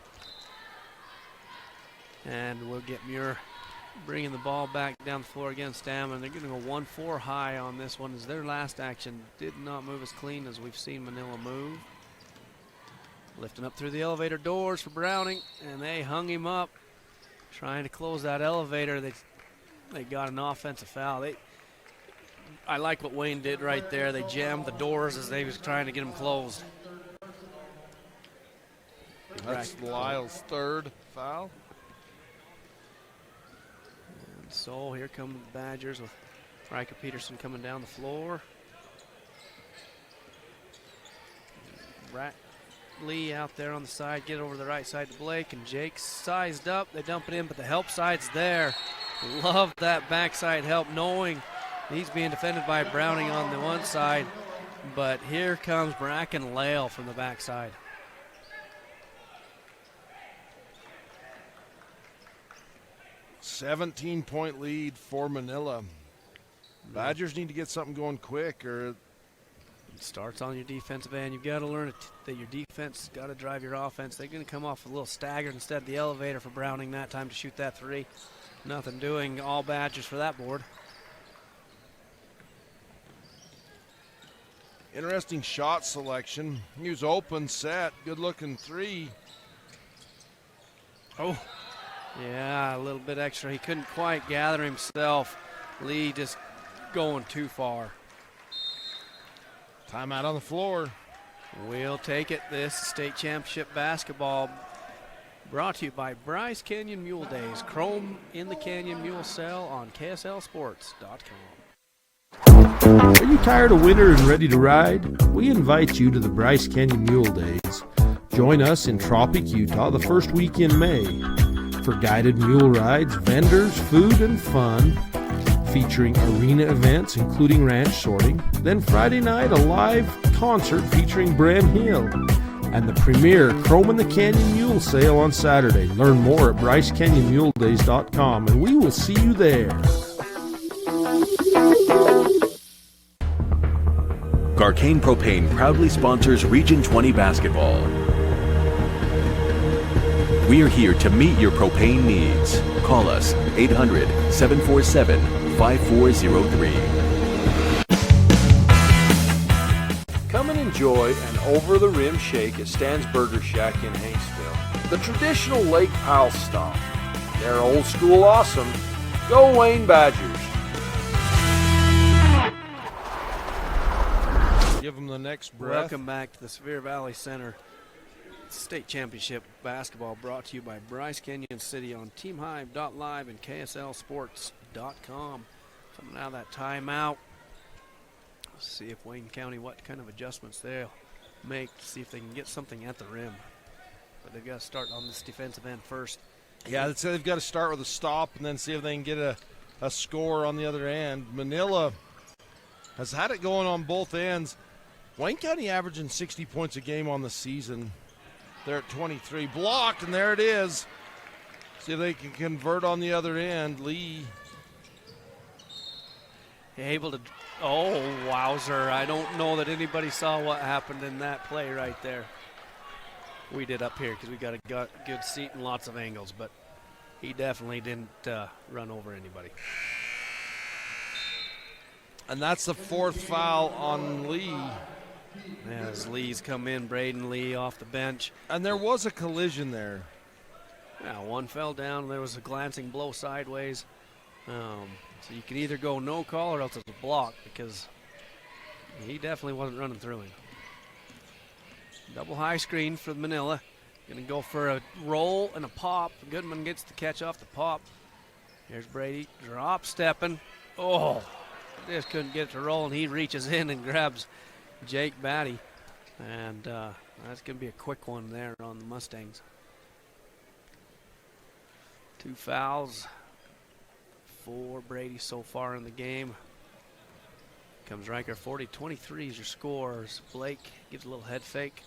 A: And we'll get Muir bringing the ball back down the floor against Ammon. They're going to go 1-4 high on this one as their last action did not move as clean as we've seen Manila move. Lifting up through the elevator doors for Browning, and they hung him up. Trying to close that elevator. They got an offensive foul. I like what Wayne did right there. They jammed the doors as they was trying to get them closed.
B: That's Lyle's third foul.
A: And so here come the Badgers with Riker Peterson coming down the floor. Lee out there on the side, get over the right side to Blake, and Jake's sized up. They dump it in, but the help side's there. Love that backside help, knowing he's being defended by Browning on the one side, but here comes Bracken Lale from the backside.
B: .17 lead for Manila. Badgers need to get something going quick, or
A: It starts on your defensive end. You've got to learn that your defense got to drive your offense. They're going to come off a little staggered instead of the elevator for Browning that time to shoot that three. Nothing doing. All Badgers for that board.
B: interesting shot selection. He was open, set, good-looking three.
A: Oh, yeah, a little bit extra. He couldn't quite gather himself. Lee just going too far.
B: Timeout on the floor.
A: We'll take it. This state championship basketball brought to you by Bryce Canyon Mule Days. Chrome in the Canyon Mule Cell on KSLSports.com.
E: Are you tired of winter and ready to ride? We invite you to the Bryce Canyon Mule Days. Join us in Tropic, Utah the first week in May for guided mule rides, vendors, food, and fun, featuring arena events including ranch sorting. Then Friday night, a live concert featuring Bren Hill. And the premier Chrome in the Canyon Mule Sale on Saturday. Learn more at BryceCanyonMuleDays.com, and we will see you there.
F: Garcane Propane proudly sponsors Region 20 basketball. We are here to meet your propane needs. Call us 800-747-5403.
E: Come and enjoy an over-the-rim shake at Stan's Burger Shack in Haynesville. The traditional Lake Powell style. They're old school awesome. Go Wayne Badgers.
B: Give them the next breath.
A: Welcome back to the Sevier Valley Center State Championship basketball brought to you by Bryce Canyon City on TeamHive.live and KSLSports.com. Coming out of that timeout. Let's see if Wayne County, what kind of adjustments they'll make to see if they can get something at the rim. But they've got to start on this defensive end first.
B: Yeah, they've got to start with a stop and then see if they can get a score on the other end. Manila has had it going on both ends. Wayne County averaging 60 points a game on the season. They're at 23. Blocked, and there it is. See if they can convert on the other end. Lee.
A: Able to, oh, wowzer. I don't know that anybody saw what happened in that play right there. We did up here because we got a good seat and lots of angles, but he definitely didn't run over anybody.
B: And that's the fourth foul on Lee.
A: As Lee's come in, Braden Lee off the bench.
B: And there was a collision there.
A: Yeah, one fell down. There was a glancing blow sideways. So you could either go no call or else it's a block because he definitely wasn't running through him. Double high screen for Manila. Going to go for a roll and a pop. Goodman gets the catch off the pop. Here's Brady drop stepping. Oh, just couldn't get it to roll, and he reaches in and grabs Jake Batty. And that's going to be a quick one there on the Mustangs. 2 fouls for Brady so far in the game. Comes Riker 40-23 is your scores. Blake gives a little head fake.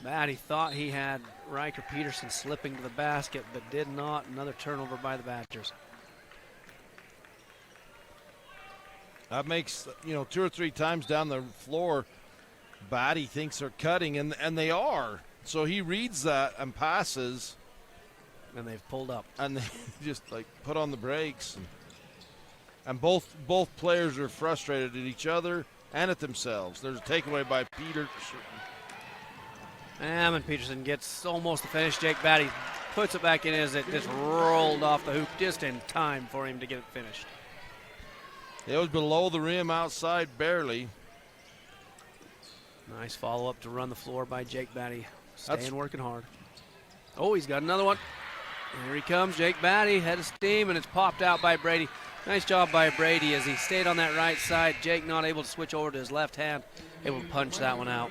A: Batty thought he had Riker Peterson slipping to the basket, but did not. Another turnover by the Badgers.
B: That makes, 2 or 3 times down the floor, Batty thinks they're cutting, and they are. So he reads that and passes.
A: And they've pulled up.
B: And they just, put on the brakes. And both players are frustrated at each other and at themselves. There's a takeaway by Peterson.
A: And Peterson gets almost the finish. Jake Batty puts it back in as it just rolled off the hoop just in time for him to get it finished.
B: It was below the rim outside, barely.
A: Nice follow-up to run the floor by Jake Batty. Working hard. Oh, he's got another one. Here he comes, Jake Batty, head of steam, and it's popped out by Brady. Nice job by Brady as he stayed on that right side. Jake not able to switch over to his left hand, able to punch that one out.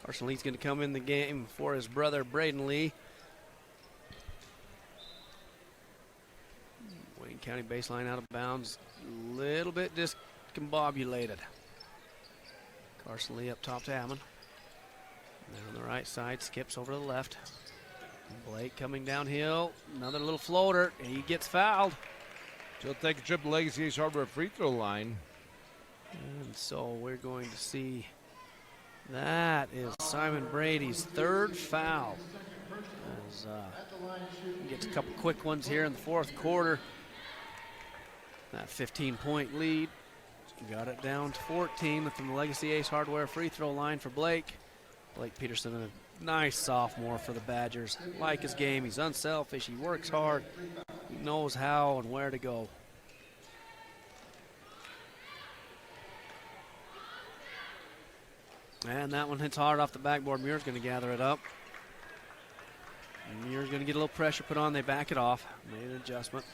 A: Carson Lee's going to come in the game for his brother, Braden Lee. Wayne County baseline out of bounds, a little bit discombobulated. Carson Lee up top to Hammond. And on the right side, skips over to the left. Blake coming downhill, another little floater, and he gets fouled.
B: She'll take a trip to Legacy Ace Hardware free throw line.
A: And so we're going to see that is Simon Brady's third foul. As he gets a couple quick ones here in the fourth quarter. That 15-point lead. Got it down to 14 from the Legacy Ace Hardware free throw line for Blake. Blake Peterson, a nice sophomore for the Badgers. Like his game, he's unselfish, he works hard, he knows how and where to go. And that one hits hard off the backboard. Muir's going to gather it up. Muir's going to get a little pressure put on. They back it off. Made an adjustment.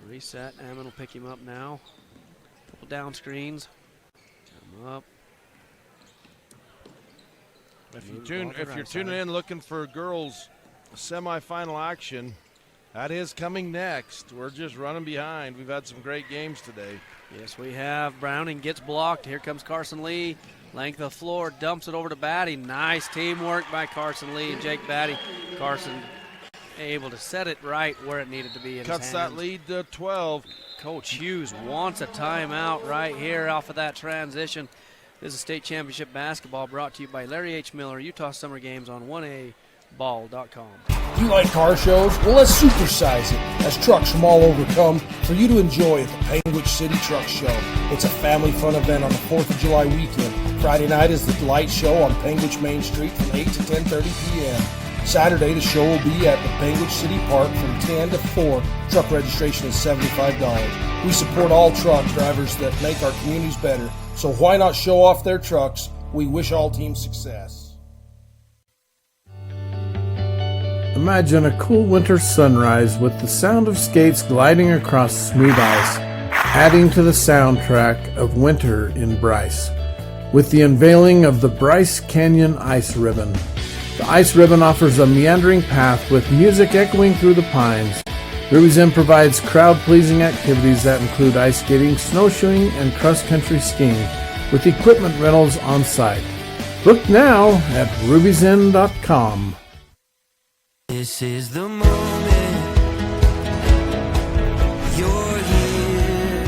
A: Reset. Ammon will pick him up now. Couple down screens. Come up.
B: If you're tuning in looking for girls semifinal action, that is coming next. We're just running behind. We've had some great games today.
A: Yes, we have. Browning gets blocked. Here comes Carson Lee. Length of the floor, dumps it over to Batty. Nice teamwork by Carson Lee and Jake Batty. Carson able to set it right where it needed to be in
B: Cuts
A: his
B: that
A: hands.
B: lead to 12.
A: Coach Hughes wants a timeout right here off of that transition. This is state championship basketball brought to you by Larry H. Miller, Utah Summer Games on 1aball.com.
G: You like car shows? Well, let's supersize it as trucks from all over come for you to enjoy at the Penguin City Truck Show. It's a family fun event on the 4th of July weekend. Friday night is the light show on Penguin Main Street from 8 to 10:30 p.m. Saturday, the show will be at the Penguin City Park from 10 to 4. Truck registration is $75. We support all truck drivers that make our communities better, so why not show off their trucks? We wish all teams success.
D: Imagine a cool winter sunrise with the sound of skates gliding across smooth ice, adding to the soundtrack of winter in Bryce. With the unveiling of the Bryce Canyon Ice Ribbon. The Ice Ribbon offers a meandering path with music echoing through the pines. Ruby's Inn provides crowd-pleasing activities that include ice skating, snowshoeing, and cross-country skiing, with equipment rentals on site. Book now at ruby'sinn.com.
H: This is the moment. You're here.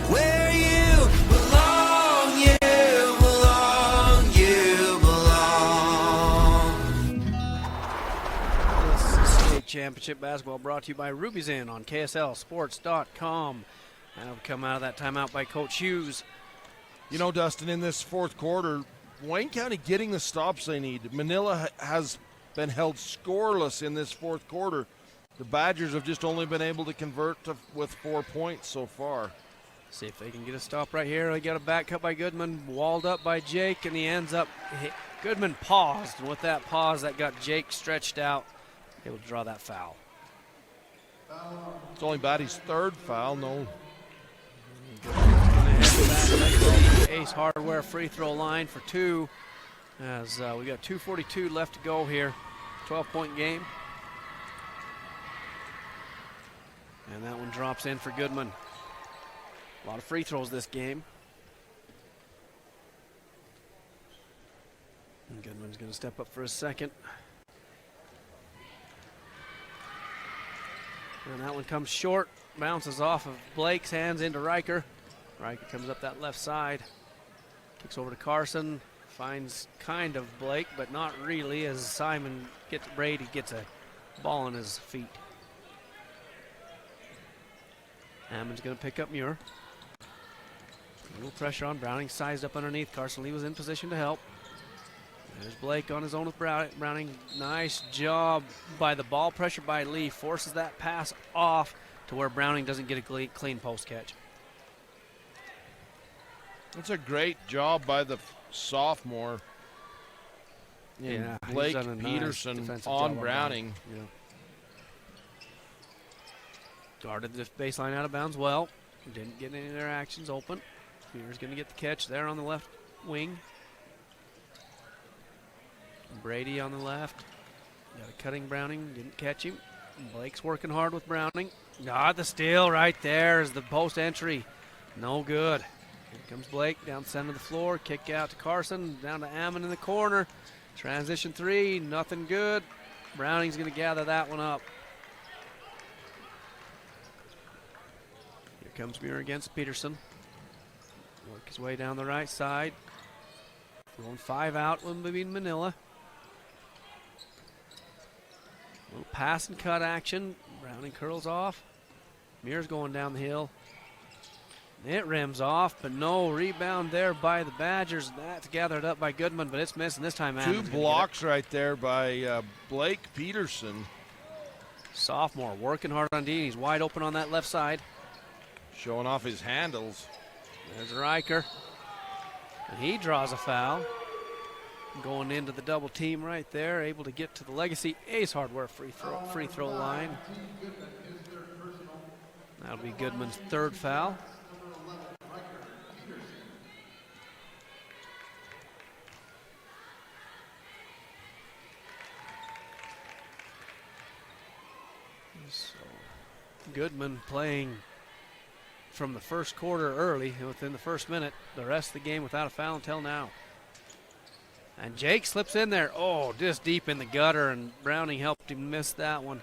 H: Where you belong, you belong, you belong.
A: This is state championship basketball brought to you by Ruby's Inn on KSLSports.com. And it'll come out of that timeout by Coach Hughes.
B: You know, Dustin, in this fourth quarter, Wayne County getting the stops they need. Manila has been held scoreless in this fourth quarter. The Badgers have just only been able to convert with 4 points so far.
A: See if they can get a stop right here. They got a back cut by Goodman, walled up by Jake, and he ends up. Goodman paused, and with that pause, that got Jake stretched out, able to draw that foul.
B: It's only Batty's third foul. No.
A: Ace Hardware free throw line for two. As we got 2:42 left to go here. 12-point game. And that one drops in for Goodman. A lot of free throws this game. And Goodman's going to step up for a second. And that one comes short. Bounces off of Blake's hands into Riker. Riker comes up that left side. Kicks over to Carson. Finds kind of Blake, but not really, as Brady gets a ball on his feet. Hammon's going to pick up Muir. A little pressure on Browning, sized up underneath. Carson Lee was in position to help. There's Blake on his own with Browning. Nice job by the ball pressure by Lee. Forces that pass off to where Browning doesn't get a clean post catch.
B: That's a great job by the sophomore.
A: Yeah,
B: Blake
A: he's done a
B: Peterson
A: nice
B: on Browning.
A: Yeah. Guarded the baseline out of bounds well. Didn't get any of their actions open. Muir's going to get the catch there on the left wing. Brady on the left. Got a cutting Browning. Didn't catch him. Blake's working hard with Browning. Got the steal right there is the post entry. No good. Here comes Blake down the center of the floor. Kick out to Carson. Down to Ammon in the corner. Transition three. Nothing good. Browning's going to gather that one up. comes Muir against Peterson. Work his way down the right side. Going 5 out will be Manila. Little pass and cut action. Browning curls off. Muir's going down the hill. It rims off, but no rebound there by the Badgers. That's gathered up by Goodman, but it's missing this time.
B: 2 blocks right there by Blake Peterson.
A: Sophomore working hard on D. He's wide open on that left side.
B: Showing off his handles.
A: There's Riker. And he draws a foul. Going into the double team right there. Able to get to the Legacy Ace Hardware free throw line. That'll be Goodman's 3rd foul. So Goodman playing from the first quarter early, within the first minute, the rest of the game without a foul until now. And Jake slips in there. Oh, just deep in the gutter, and Browning helped him miss that one.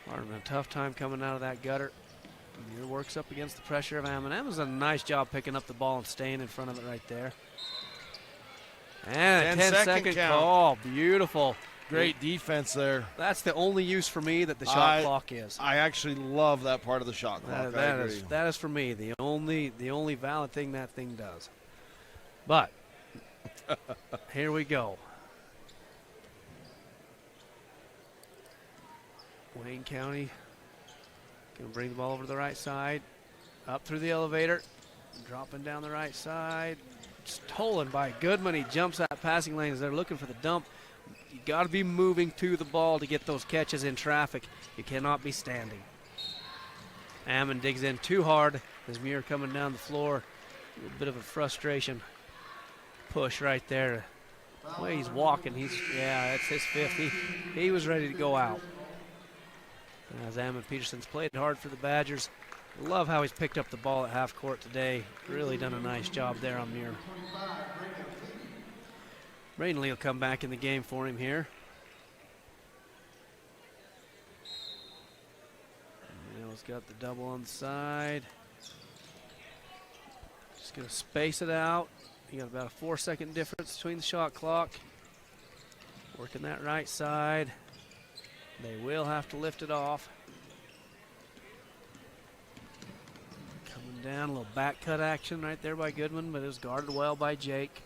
A: Having a tough time coming out of that gutter. Muir works up against the pressure of Ammon. Ammon's done a nice job picking up the ball and staying in front of it right there. And a 10-second call. Beautiful.
B: Great defense there.
A: That's the only use for me that the shot clock is.
B: I actually love that part of the shot clock.
A: That is for me the only valid thing that thing does. But here we go. Wayne County going to bring the ball over to the right side. Up through the elevator. Dropping down the right side. Stolen by Goodman. He jumps that passing lane as they're looking for the dump. You got to be moving to the ball to get those catches in traffic. You cannot be standing. Ammon digs in too hard as Muir coming down the floor. A little bit of a frustration push right there. The way he's walking, that's his 5th. He was ready to go out. As Ammon Peterson's played hard for the Badgers. Love how he's picked up the ball at half court today. Really done a nice job there on Muir. Braden Lee will come back in the game for him here. Neal's got the double on the side. Just going to space it out. You got about a 4-second difference between the shot clock. Working that right side. They will have to lift it off. Coming down, a little back cut action right there by Goodman, but it was guarded well by Jake.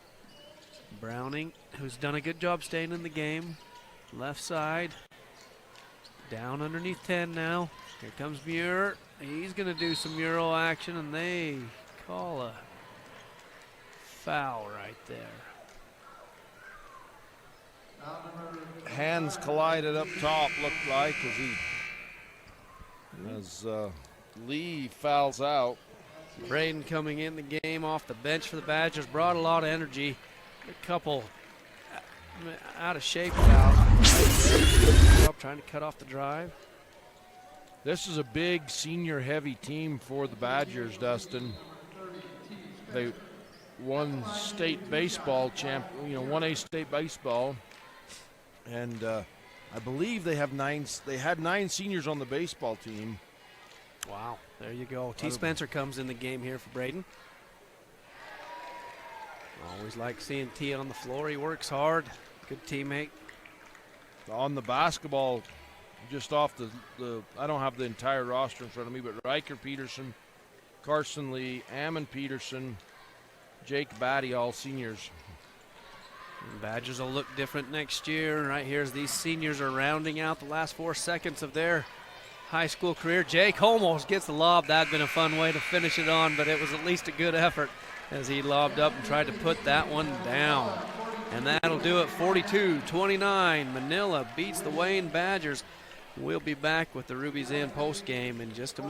A: Browning, who's done a good job staying in the game. Left side. Down underneath 10 now. Here comes Muir. He's going to do some mural action, and they call a foul right there.
B: Hands collided up top, looked like, as Lee fouls out.
A: Braden coming in the game off the bench for the Badgers, brought a lot of energy. A couple out of shape fouls. Trying to cut off the drive.
B: This is a big senior heavy team for the Badgers, Dustin. They won state baseball champion, 1A state baseball. And I believe they had 9 seniors on the baseball team.
A: Wow, there you go. T. Spencer comes in the game here for Braden. Always like seeing T on the floor. He works hard. Good teammate.
B: On the basketball, just off the I don't have the entire roster in front of me, but Riker Peterson, Carson Lee, Ammon Peterson, Jake Batty, all seniors.
A: And Badgers will look different next year. Right here as these seniors are rounding out the last 4 seconds of their high school career. Jake almost gets the lob. That'd been a fun way to finish it on, but it was at least a good effort as he lobbed up and tried to put that one down. And that'll do it. 42-29. Manila beats the Wayne Badgers. We'll be back with the Ruby's Inn post game in just a minute.